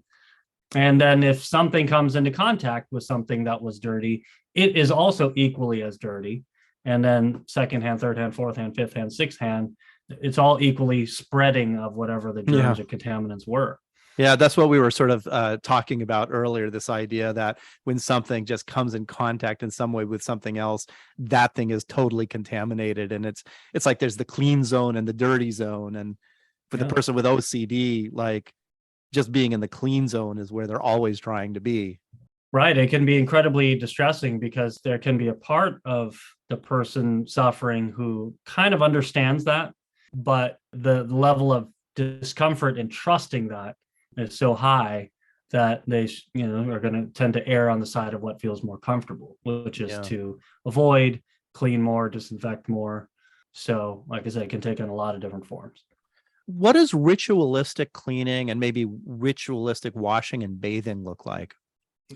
And then if something comes into contact with something that was dirty, it is also equally as dirty. And then second hand, third hand, fourth hand, fifth hand, sixth hand, it's all equally spreading of whatever the germs or contaminants were. Yeah, that's what we were sort of talking about earlier, this idea that when something just comes in contact in some way with something else, that thing is totally contaminated. And it's like there's the clean zone and the dirty zone. And for the person with OCD, like just being in the clean zone is where they're always trying to be. Right. It can be incredibly distressing because there can be a part of the person suffering who kind of understands that, but the level of discomfort in trusting that is so high that they are going to tend to err on the side of what feels more comfortable, which is to avoid, clean more, disinfect more. So like I said, it can take on a lot of different forms. What does ritualistic cleaning and maybe ritualistic washing and bathing look like?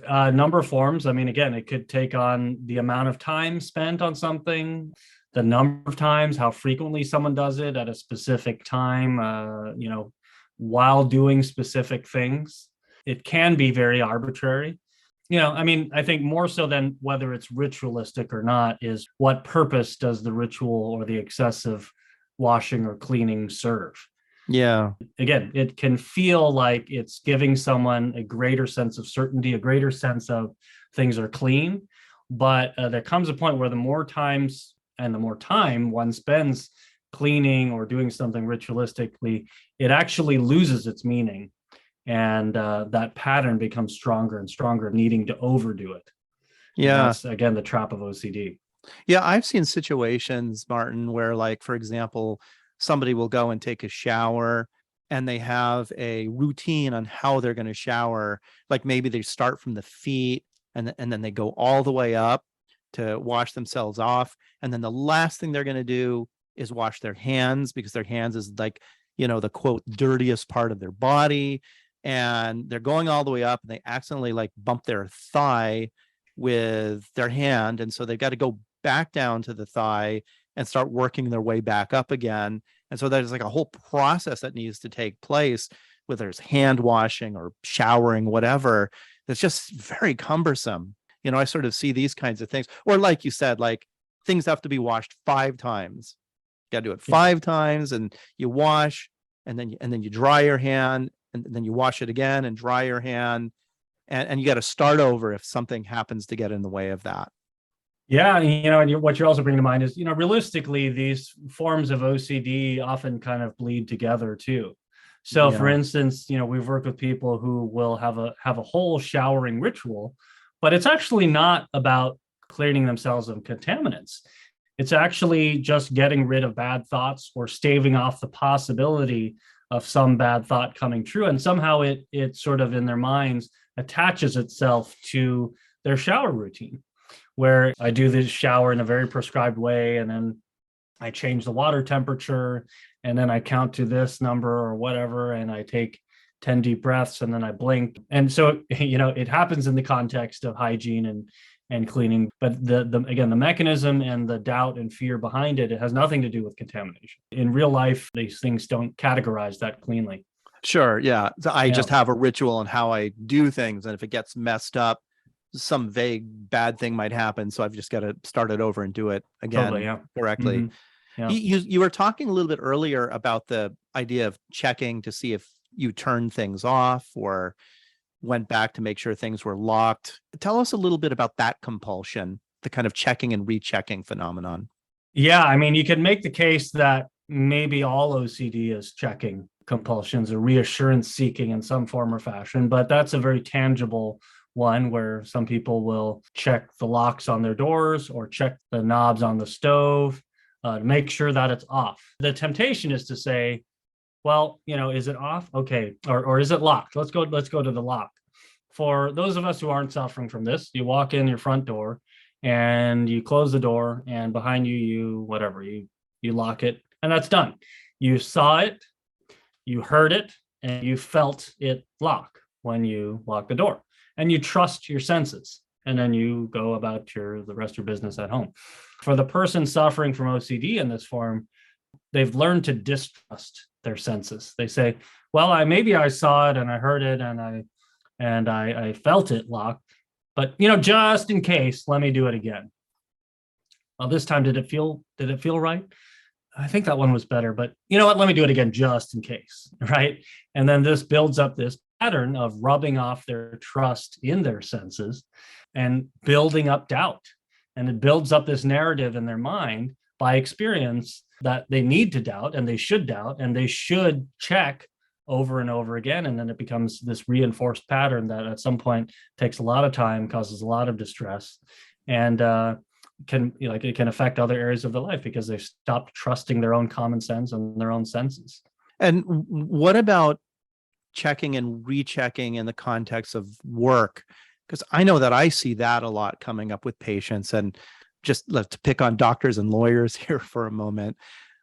Number of forms. I mean, again, it could take on the amount of time spent on something, the number of times, how frequently someone does it at a specific time, while doing specific things. It can be very arbitrary. I think more so than whether it's ritualistic or not is what purpose does the ritual or the excessive washing or cleaning serve? Yeah. Again, it can feel like it's giving someone a greater sense of certainty, a greater sense of things are clean. But there comes a point where the more times and the more time one spends cleaning or doing something ritualistically, it actually loses its meaning. And that pattern becomes stronger and stronger, needing to overdo it. Yeah. And that's, again, the trap of OCD. Yeah, I've seen situations, Martin, where, like, for example, somebody will go and take a shower and they have a routine on how they're going to shower. Like maybe they start from the feet and then they go all the way up to wash themselves off. And then the last thing they're going to do is wash their hands, because their hands is like, the quote dirtiest part of their body. And they're going all the way up and they accidentally like bump their thigh with their hand. And so they've got to go back down to the thigh and start working their way back up again. And so there's like a whole process that needs to take place, whether it's hand washing or showering, whatever. That's just very cumbersome. I sort of see these kinds of things. Or like you said, like things have to be washed 5 times. You got to do it 5 times, and you wash, and then you dry your hand, and then you wash it again and dry your hand. And you got to start over if something happens to get in the way of that. Yeah, and what you're also bringing to mind is, realistically, these forms of OCD often kind of bleed together too. So, for instance, we've worked with people who will have a whole showering ritual, but it's actually not about cleaning themselves of contaminants. It's actually just getting rid of bad thoughts or staving off the possibility of some bad thought coming true, and somehow it sort of in their minds attaches itself to their shower routine, where I do this shower in a very prescribed way, and then I change the water temperature, and then I count to this number or whatever, and I take 10 deep breaths, and then I blink. And so, it happens in the context of hygiene and cleaning, but the mechanism and the doubt and fear behind it has nothing to do with contamination. In real life, these things don't categorize that cleanly. Sure, yeah. So I just have a ritual on how I do things, and if it gets messed up, some vague bad thing might happen. So I've just got to start it over and do it again Totally, yeah. correctly. Yeah. You were talking a little bit earlier about the idea of checking to see if you turned things off or went back to make sure things were locked. Tell us a little bit about that compulsion, the kind of checking and rechecking phenomenon. Yeah, I mean, you can make the case that maybe all OCD is checking compulsions or reassurance seeking in some form or fashion, but that's a very tangible one where some people will check the locks on their doors or check the knobs on the stove to make sure that it's off. The temptation is to say, well, is it off? Okay. Or is it locked? Let's go to the lock. For those of us who aren't suffering from this, you walk in your front door and you close the door, and behind you, you lock it, and that's done. You saw it, you heard it, and you felt it lock when you lock the door, and you trust your senses, and then you go about the rest of your business at home. For the person suffering from OCD in this form, they've learned to distrust their senses. They say, well, maybe I saw it and I heard it and I felt it locked, but just in case, let me do it again. Well, this time, did it feel right? I think that one was better, but you know what? Let me do it again just in case, right? And then this builds up this pattern of rubbing off their trust in their senses and building up doubt. And it builds up this narrative in their mind by experience that they need to doubt and they should check over and over again. And then it becomes this reinforced pattern that at some point takes a lot of time, causes a lot of distress, and it can affect other areas of their life because they've stopped trusting their own common sense and their own senses. And what about checking and rechecking in the context of work? Because I know that I see that a lot coming up with patients. And just to pick on doctors and lawyers here for a moment,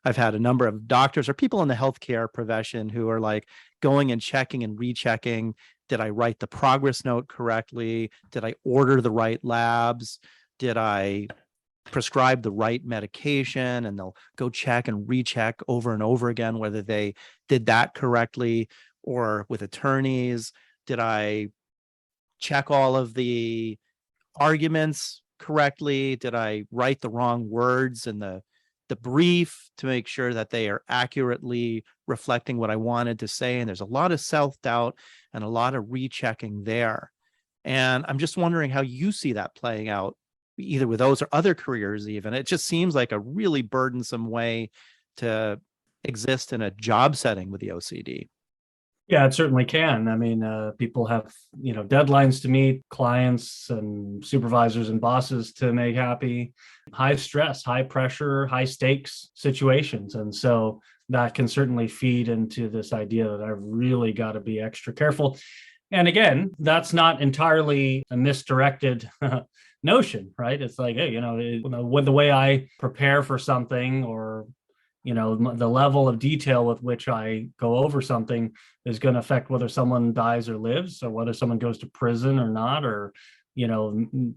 I've had a number of doctors or people in the healthcare profession who are like going and checking and rechecking. Did I write the progress note correctly? Did I order the right labs? Did I prescribe the right medication? And they'll go check and recheck over and over again whether they did that correctly. Or with attorneys, did I check all of the arguments correctly? Did I write the wrong words in the brief to make sure that they are accurately reflecting what I wanted to say? And there's a lot of self-doubt and a lot of rechecking there. And I'm just wondering how you see that playing out, either with those or other careers even. It just seems like a really burdensome way to exist in a job setting with the OCD. Yeah, it certainly can. I mean, people have, deadlines to meet, clients and supervisors and bosses to make happy, high stress, high pressure, high stakes situations. And so that can certainly feed into this idea that I've really got to be extra careful. And again, that's not entirely a misdirected notion, right? It's like, hey, with the way I prepare for something, or the level of detail with which I go over something is going to affect whether someone dies or lives, or whether someone goes to prison or not, or,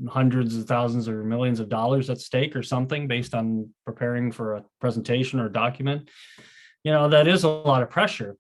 hundreds of thousands or millions of dollars at stake or something based on preparing for a presentation or a document. That is a lot of pressure.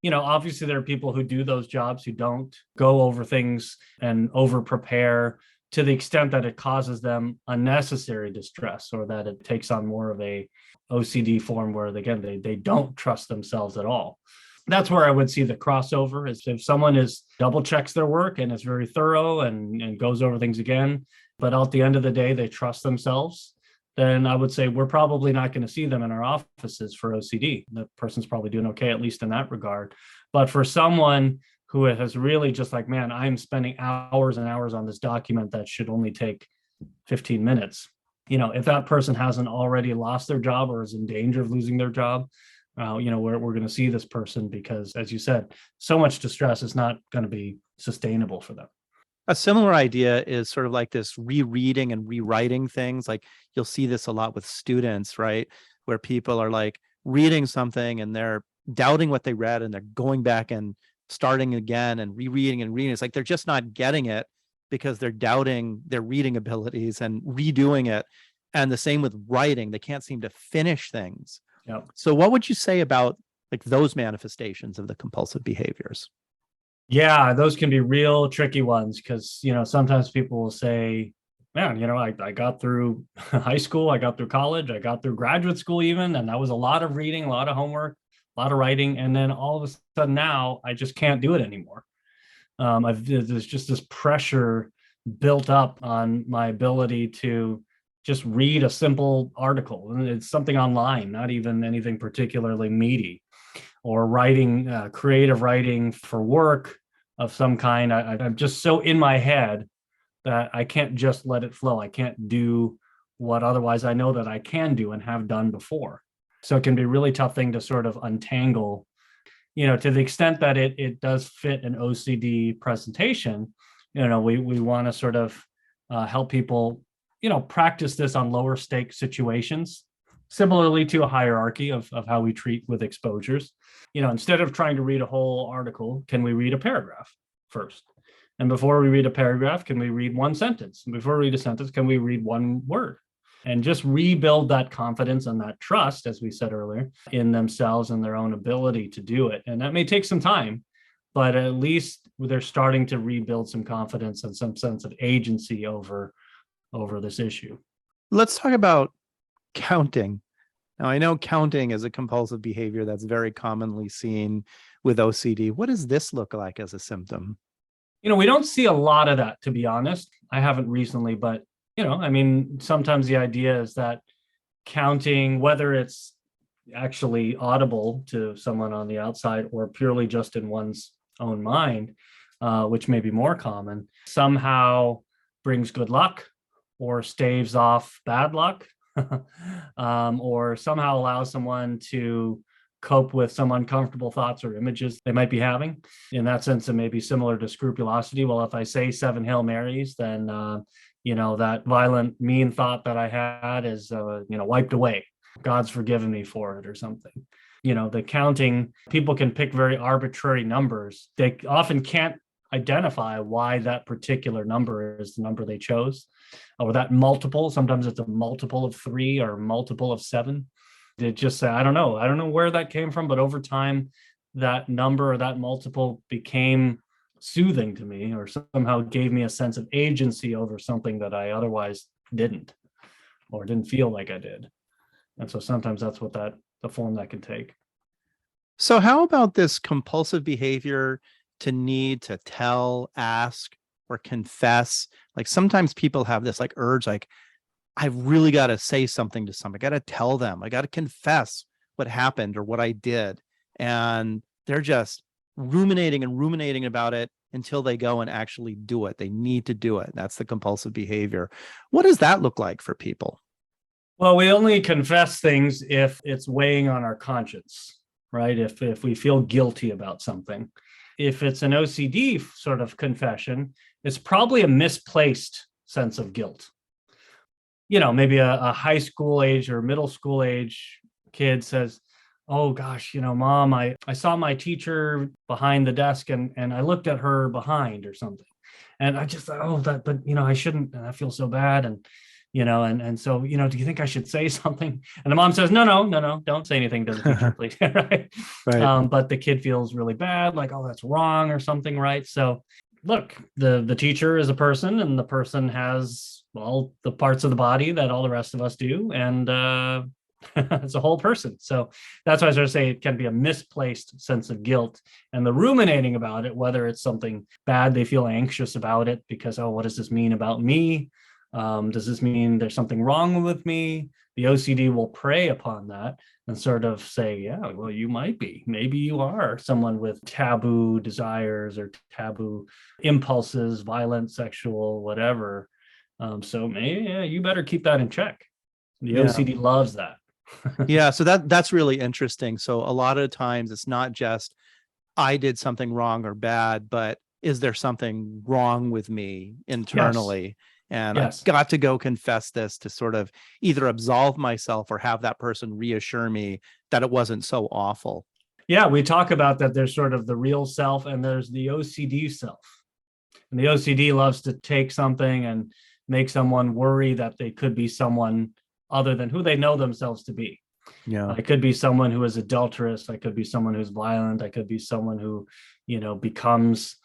Obviously there are people who do those jobs who don't go over things and over prepare to the extent that it causes them unnecessary distress, or that it takes on more of a OCD form where, again, they don't trust themselves at all. That's where I would see the crossover, is if someone double checks their work and is very thorough and goes over things again, but at the end of the day, they trust themselves, then I would say we're probably not going to see them in our offices for OCD. The person's probably doing okay, at least in that regard. But for someone who has really just like, man, I'm spending hours and hours on this document that should only take 15 minutes. If that person hasn't already lost their job or is in danger of losing their job, we're going to see this person because, as you said, so much distress is not going to be sustainable for them. A similar idea is sort of like this rereading and rewriting things. Like you'll see this a lot with students, right? Where people are like reading something and they're doubting what they read and they're going back and starting again and rereading and reading. It's like they're just not getting it because they're doubting their reading abilities and redoing it. And the same with writing. They can't seem to finish things. Yep. So what would you say about like those manifestations of the compulsive behaviors? Yeah, those can be real tricky ones because, sometimes people will say, man, I got through high school, I got through college, I got through graduate school even, and that was a lot of reading, a lot of homework, a lot of writing. And then all of a sudden now I just can't do it anymore. There's just this pressure built up on my ability to just read a simple article. And it's something online, not even anything particularly meaty, or writing, creative writing for work of some kind. I'm just so in my head that I can't just let it flow. I can't do what otherwise I know that I can do and have done before. So it can be a really tough thing to sort of untangle, to the extent that it does fit an OCD presentation. We want to sort of help people, practice this on lower stake situations, similarly to a hierarchy of how we treat with exposures. Instead of trying to read a whole article, can we read a paragraph first? And before we read a paragraph, can we read one sentence? And before we read a sentence, can we read one word? And just rebuild that confidence and that trust, as we said earlier, in themselves and their own ability to do it. And that may take some time, but at least they're starting to rebuild some confidence and some sense of agency over this issue. Let's talk about counting. Now, I know counting is a compulsive behavior that's very commonly seen with OCD. What does this look like as a symptom? We don't see a lot of that, to be honest. I haven't recently, but, sometimes the idea is that counting, whether it's actually audible to someone on the outside or purely just in one's own mind, which may be more common, somehow brings good luck or staves off bad luck, or somehow allows someone to cope with some uncomfortable thoughts or images they might be having. In that sense, it may be similar to scrupulosity. Well, if I say 7 Hail Marys, then, that violent, mean thought that I had is, wiped away. God's forgiven me for it or something. The counting, people can pick very arbitrary numbers. They often can't identify why that particular number is the number they chose, or that multiple. Sometimes it's a multiple of 3 or multiple of 7. They just say, I don't know where that came from, but over time, that number or that multiple became soothing to me, or somehow gave me a sense of agency over something that I otherwise didn't, or didn't feel like I did. And so sometimes that's what the form that can take. So how about this compulsive behavior to need to tell, ask, or confess? Like sometimes people have this like urge, like, I've really got to say something to somebody. I got to tell them. I got to confess what happened or what I did. And they're just ruminating about it until they go and actually do it. They need to do it. That's the compulsive behavior. What does that look like for people? Well, we only confess things if it's weighing on our conscience, right? If we feel guilty about something. If it's an OCD sort of confession, it's probably a misplaced sense of guilt. Maybe a high school age or middle school age kid says, oh gosh, mom, I saw my teacher behind the desk and I looked at her behind or something. And I just thought, but I shouldn't, and I feel so bad. And, and so, do you think I should say something? And the mom says, no, don't say anything to the teacher, please. Right. Right. But the kid feels really bad, like, oh, that's wrong or something. Right. So look, the teacher is a person, and the person has, well, the parts of the body that all the rest of us do. And, it's a whole person. So that's why I sort of say it can be a misplaced sense of guilt, and the ruminating about it, whether it's something bad, they feel anxious about it because, oh, what does this mean about me? Does this mean there's something wrong with me? The OCD will prey upon that and sort of say, yeah, well, you might be. Maybe you are someone with taboo desires or taboo impulses, violent, sexual, whatever. So maybe you better keep that in check. The OCD loves that. Yeah, so that's really interesting. So a lot of times it's not just I did something wrong or bad, but is there something wrong with me internally? Yes. And I've got to go confess this to sort of either absolve myself or have that person reassure me that it wasn't so awful. Yeah, we talk about that. There's sort of the real self and there's the OCD self. And the OCD loves to take something and make someone worry that they could be someone other than who they know themselves to be. Yeah. I could be someone who is adulterous. I could be someone who's violent. I could be someone who, becomes,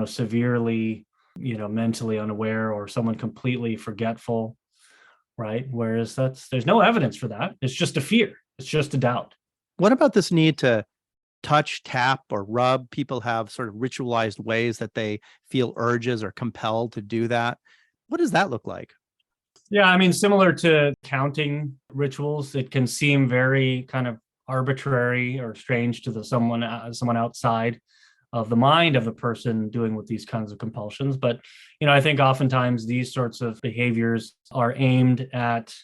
severely, mentally unaware, or someone completely forgetful, right? Whereas there's no evidence for that. It's just a fear. It's just a doubt. What about this need to touch, tap, or rub? People have sort of ritualized ways that they feel urges or compelled to do that. What does that look like? Yeah, I mean, similar to counting rituals, it can seem very kind of arbitrary or strange to someone outside of the mind of the person doing with these kinds of compulsions. But I think oftentimes these sorts of behaviors are aimed at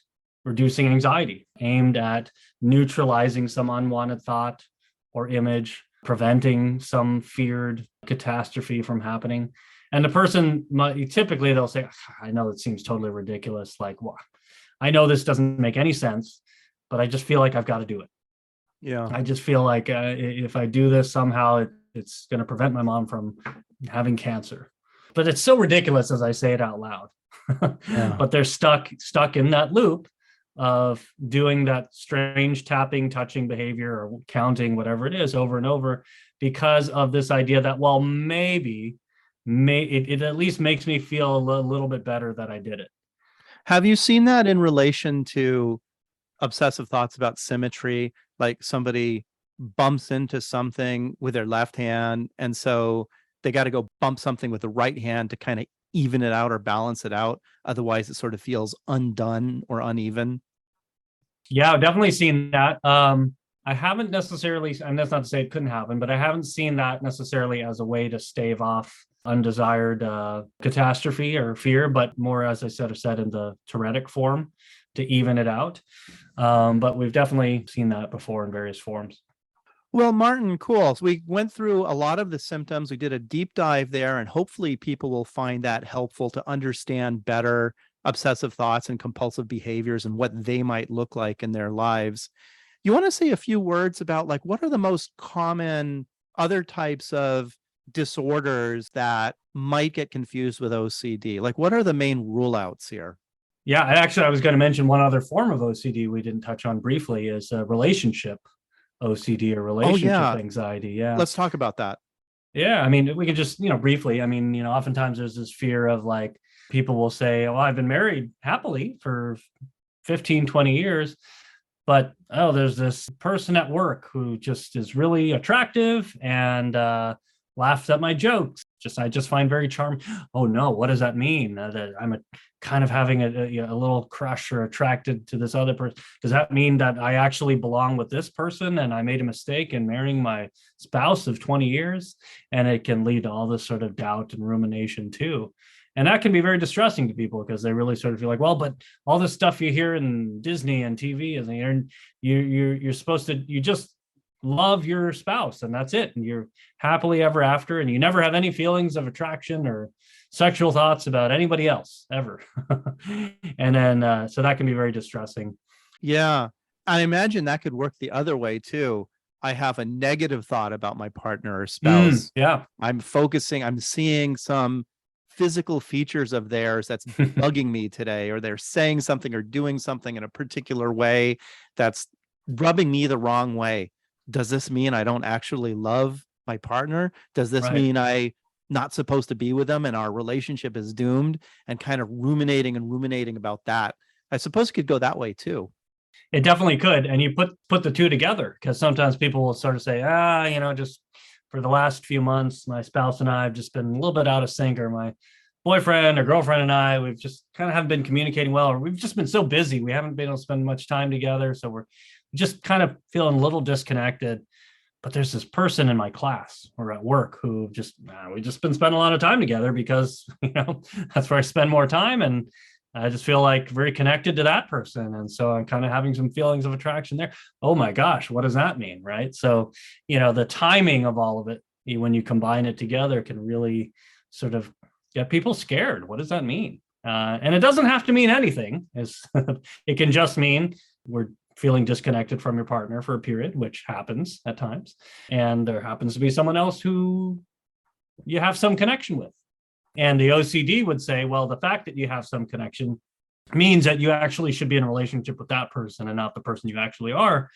reducing anxiety, aimed at neutralizing some unwanted thought or image, preventing some feared catastrophe from happening. And the person typically they'll say, I know it seems totally ridiculous. Like, well, I know this doesn't make any sense, but I just feel like I've got to do it. Yeah. I just feel like if I do this, somehow it's going to prevent my mom from having cancer. But it's so ridiculous as I say it out loud. Yeah. But they're stuck in that loop of doing that strange tapping, touching behavior or counting, whatever it is, over and over, because of this idea that, well, maybe it at least makes me feel a little bit better that I did it. Have you seen that in relation to obsessive thoughts about symmetry? Like somebody bumps into something with their left hand, and so they got to go bump something with the right hand to kind of even it out or balance it out. Otherwise, it sort of feels undone or uneven. Yeah, I've definitely seen that. I haven't necessarily, and that's not to say it couldn't happen, but I haven't seen that necessarily as a way to stave off undesired catastrophe or fear, but more, as I said in the Tourettic form to even it out. But we've definitely seen that before in various forms. Well, Martin, cool. So we went through a lot of the symptoms. We did a deep dive there, and hopefully people will find that helpful to understand better obsessive thoughts and compulsive behaviors and what they might look like in their lives. You want to say a few words about, like, what are the most common other types of disorders that might get confused with OCD? Like, what are the main rule outs here? Yeah, I was going to mention one other form of OCD we didn't touch on briefly is relationship OCD or relationship anxiety. Yeah. Let's talk about that. Yeah. I mean, we could just, briefly, I mean, oftentimes there's this fear of like, people will say, well, I've been married happily for 15, 20 years, but, there's this person at work who just is really attractive and laughs at my jokes. I just find very charming. Oh no, what does that mean? That I'm kind of having a little crush or attracted to this other person. Does that mean that I actually belong with this person and I made a mistake in marrying my spouse of 20 years? And it can lead to all this sort of doubt and rumination too. And that can be very distressing to people because they really sort of feel like, well, but all this stuff you hear in Disney and TV, and you're supposed to, you just love your spouse and that's it. And you're happily ever after, and you never have any feelings of attraction or sexual thoughts about anybody else ever. And then, so that can be very distressing. Yeah. I imagine that could work the other way too. I have a negative thought about my partner or spouse. Yeah. I'm seeing some physical features of theirs that's bugging me today, or they're saying something or doing something in a particular way that's rubbing me the wrong way. Does this mean I don't actually love my partner? Does this mean I'm not supposed to be with them and our relationship is doomed? And kind of ruminating about that. I suppose it could go that way too. It definitely could. And you put the two together, because sometimes people will sort of say, just for the last few months, my spouse and I have just been a little bit out of sync, or my boyfriend or girlfriend and I, we've just kind of haven't been communicating well, or we've just been so busy. We haven't been able to spend much time together. So we're just kind of feeling a little disconnected. But there's this person in my class or at work who we just been spending a lot of time together because, that's where I spend more time. And I just feel like very connected to that person. And so I'm kind of having some feelings of attraction there. Oh my gosh, what does that mean? Right. So, the timing of all of it, when you combine it together, can really sort of get people scared. What does that mean? And it doesn't have to mean anything. It can just mean we're feeling disconnected from your partner for a period, which happens at times. And there happens to be someone else who you have some connection with. And the OCD would say, well, the fact that you have some connection means that you actually should be in a relationship with that person and not the person you actually are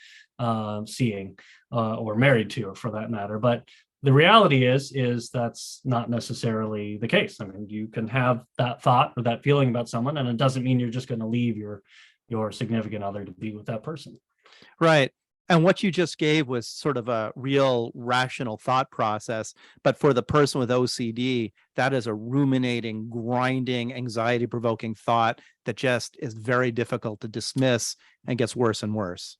seeing or married to, or for that matter. But the reality is that's not necessarily the case. I mean, you can have that thought or that feeling about someone, and it doesn't mean you're just going to leave your significant other to be with that person. Right. And what you just gave was sort of a real rational thought process. But for the person with OCD, that is a ruminating, grinding, anxiety provoking thought that just is very difficult to dismiss and gets worse and worse.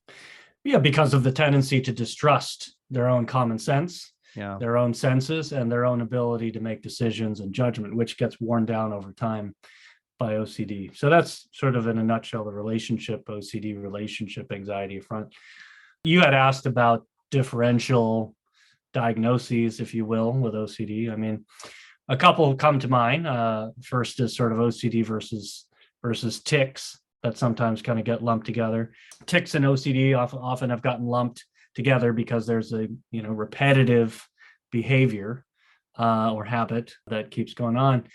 Yeah, because of the tendency to distrust their own common sense, Yeah. their own senses, and their own ability to make decisions and judgment, which gets worn down over time by OCD. So that's sort of in a nutshell the relationship, OCD relationship anxiety front. You had asked about differential diagnoses, if you will, with OCD. I mean, a couple come to mind. First is sort of OCD versus tics that sometimes kind of get lumped together. Tics and OCD often have gotten lumped together because there's a repetitive behavior or habit that keeps going on.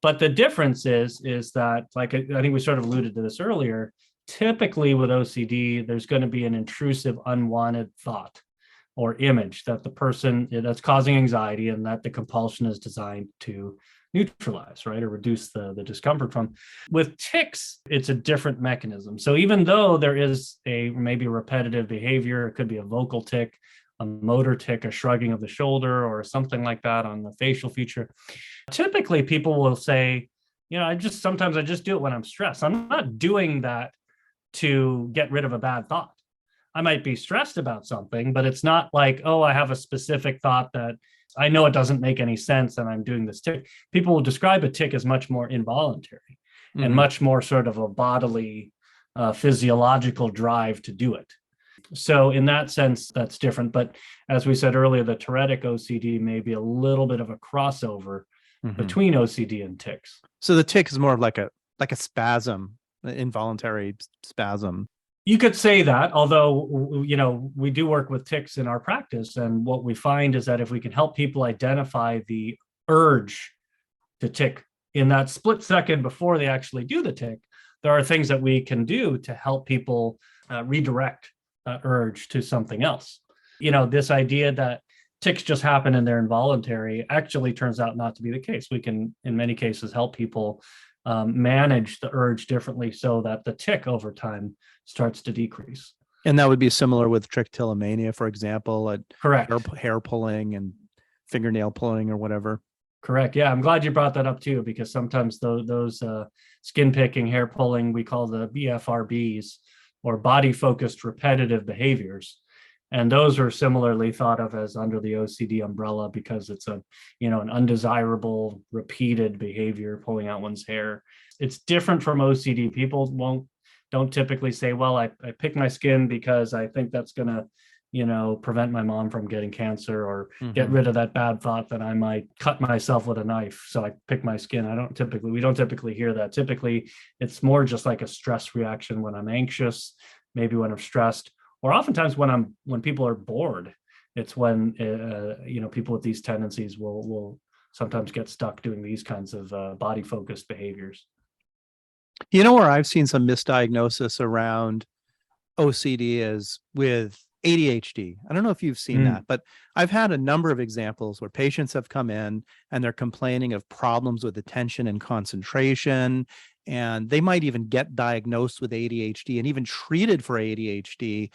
But the difference is that, like I think we sort of alluded to this earlier, typically with OCD, there's going to be an intrusive, unwanted thought or image that the person that's causing anxiety and that the compulsion is designed to neutralize, right, or reduce the discomfort from. With tics, it's a different mechanism. So even though there is maybe a repetitive behavior, it could be a vocal tic, a motor tic, a shrugging of the shoulder, or something like that on the facial feature. Typically, people will say, sometimes I just do it when I'm stressed. I'm not doing that to get rid of a bad thought. I might be stressed about something, but it's not like, oh, I have a specific thought that I know it doesn't make any sense and I'm doing this tic. People will describe a tic as much more involuntary and much more sort of a bodily, physiological drive to do it. So in that sense, that's different. But as we said earlier, the Tourettic OCD may be a little bit of a crossover between OCD and tics. So the tic is more of like a spasm, an involuntary spasm. You could say that, although, we do work with tics in our practice. And what we find is that if we can help people identify the urge to tic in that split second before they actually do the tic, there are things that we can do to help people redirect that urge to something else. This idea that tics just happen and they're involuntary actually turns out not to be the case. We can, in many cases, help people manage the urge differently so that the tic over time starts to decrease. And that would be similar with trichotillomania, for example, correct, hair pulling and fingernail pulling or whatever. Correct. Yeah, I'm glad you brought that up too, because sometimes those skin picking, hair pulling, we call the BFRBs, or body focused repetitive behaviors. And those are similarly thought of as under the OCD umbrella because it's an undesirable repeated behavior, pulling out one's hair. It's different from OCD. People don't typically say, well, I pick my skin because I think that's going to, prevent my mom from getting cancer, or get rid of that bad thought that I might cut myself with a knife. So I pick my skin. We don't typically hear that. Typically, it's more just like a stress reaction when I'm anxious, maybe when I'm stressed, or oftentimes when people are bored. It's when people with these tendencies will sometimes get stuck doing these kinds of body focused behaviors. Where I've seen some misdiagnosis around OCD is with ADHD. I don't know if you've seen that, but I've had a number of examples where patients have come in and they're complaining of problems with attention and concentration, and they might even get diagnosed with ADHD and even treated for ADHD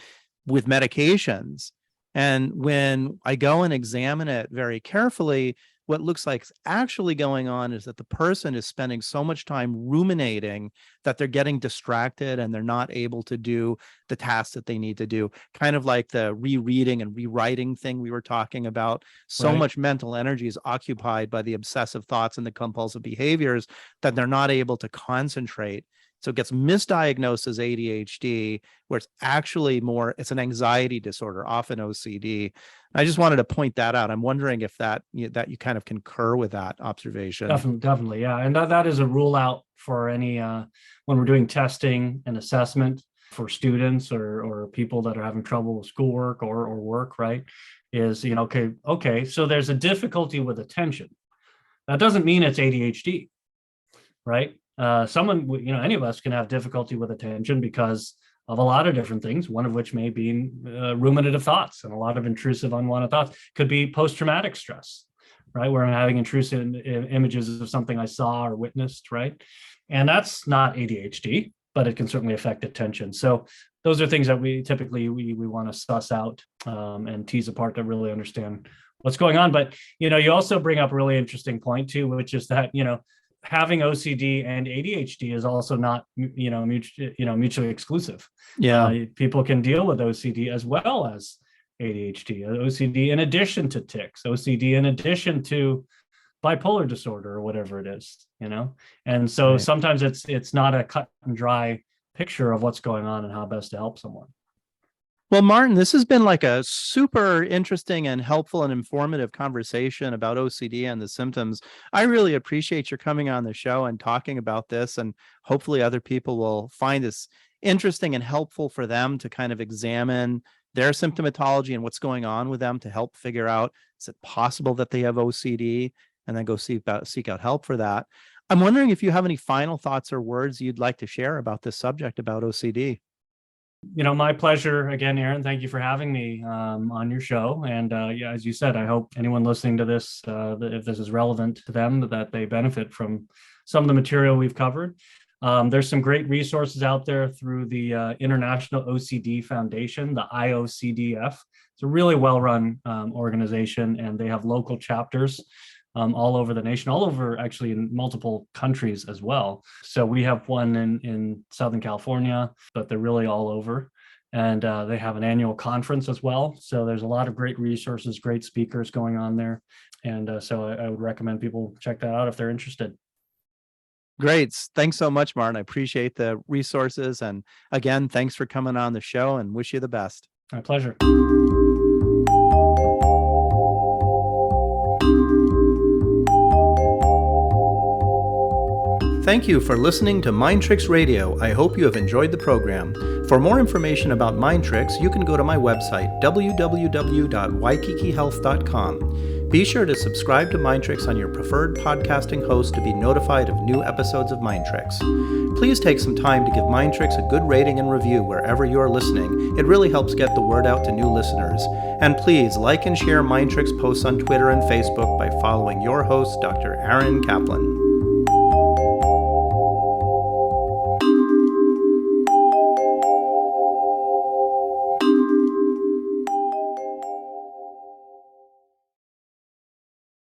with medications. And when I go and examine it very carefully, what looks like is actually going on is that the person is spending so much time ruminating that they're getting distracted and they're not able to do the tasks that they need to do. Kind of like the rereading and rewriting thing we were talking about. So Right. much mental energy is occupied by the obsessive thoughts and the compulsive behaviors that they're not able to concentrate. So it gets misdiagnosed as ADHD, where it's actually it's an anxiety disorder, often OCD. I just wanted to point that out. I'm wondering if that you kind of concur with that observation. Definitely, yeah. And that is a rule out for any when we're doing testing and assessment for students or people that are having trouble with schoolwork or work, right? Is, okay, so there's a difficulty with attention. That doesn't mean it's ADHD, right? any of us can have difficulty with attention because of a lot of different things, one of which may be ruminative thoughts and a lot of intrusive, unwanted thoughts. Could be post-traumatic stress, right? Where I'm having intrusive images of something I saw or witnessed, right? And that's not ADHD, but it can certainly affect attention. So those are things that we typically we want to suss out and tease apart to really understand what's going on. But, you also bring up a really interesting point too, which is that, having OCD and ADHD is also not, mutually exclusive. Yeah. People can deal with OCD as well as ADHD, OCD in addition to tics, OCD in addition to bipolar disorder or whatever it is, And so Right. sometimes it's not a cut and dry picture of what's going on and how best to help someone. Well, Martin, this has been like a super interesting and helpful and informative conversation about OCD and the symptoms. I really appreciate your coming on the show and talking about this, and hopefully other people will find this interesting and helpful for them to kind of examine their symptomatology and what's going on with them to help figure out, is it possible that they have OCD, and then go seek out help for that. I'm wondering if you have any final thoughts or words you'd like to share about this subject about OCD. My pleasure again, Aaron. Thank you for having me on your show. And as you said, I hope anyone listening to this, if this is relevant to them, that they benefit from some of the material we've covered. There's some great resources out there through the International OCD Foundation, the IOCDF. It's a really well-run organization, and they have local chapters all over the nation, all over actually in multiple countries as well. So we have one in Southern California, but they're really all over. And they have an annual conference as well. So there's a lot of great resources, great speakers going on there. And so I would recommend people check that out if they're interested. Great. Thanks so much, Martin. I appreciate the resources. And again, thanks for coming on the show, and wish you the best. My pleasure. Thank you for listening to Mind Tricks Radio. I hope you have enjoyed the program. For more information about Mind Tricks, you can go to my website, www.waikikihealth.com. Be sure to subscribe to Mind Tricks on your preferred podcasting host to be notified of new episodes of Mind Tricks. Please take some time to give Mind Tricks a good rating and review wherever you're listening. It really helps get the word out to new listeners. And please like and share Mind Tricks posts on Twitter and Facebook by following your host, Dr. Aaron Kaplan.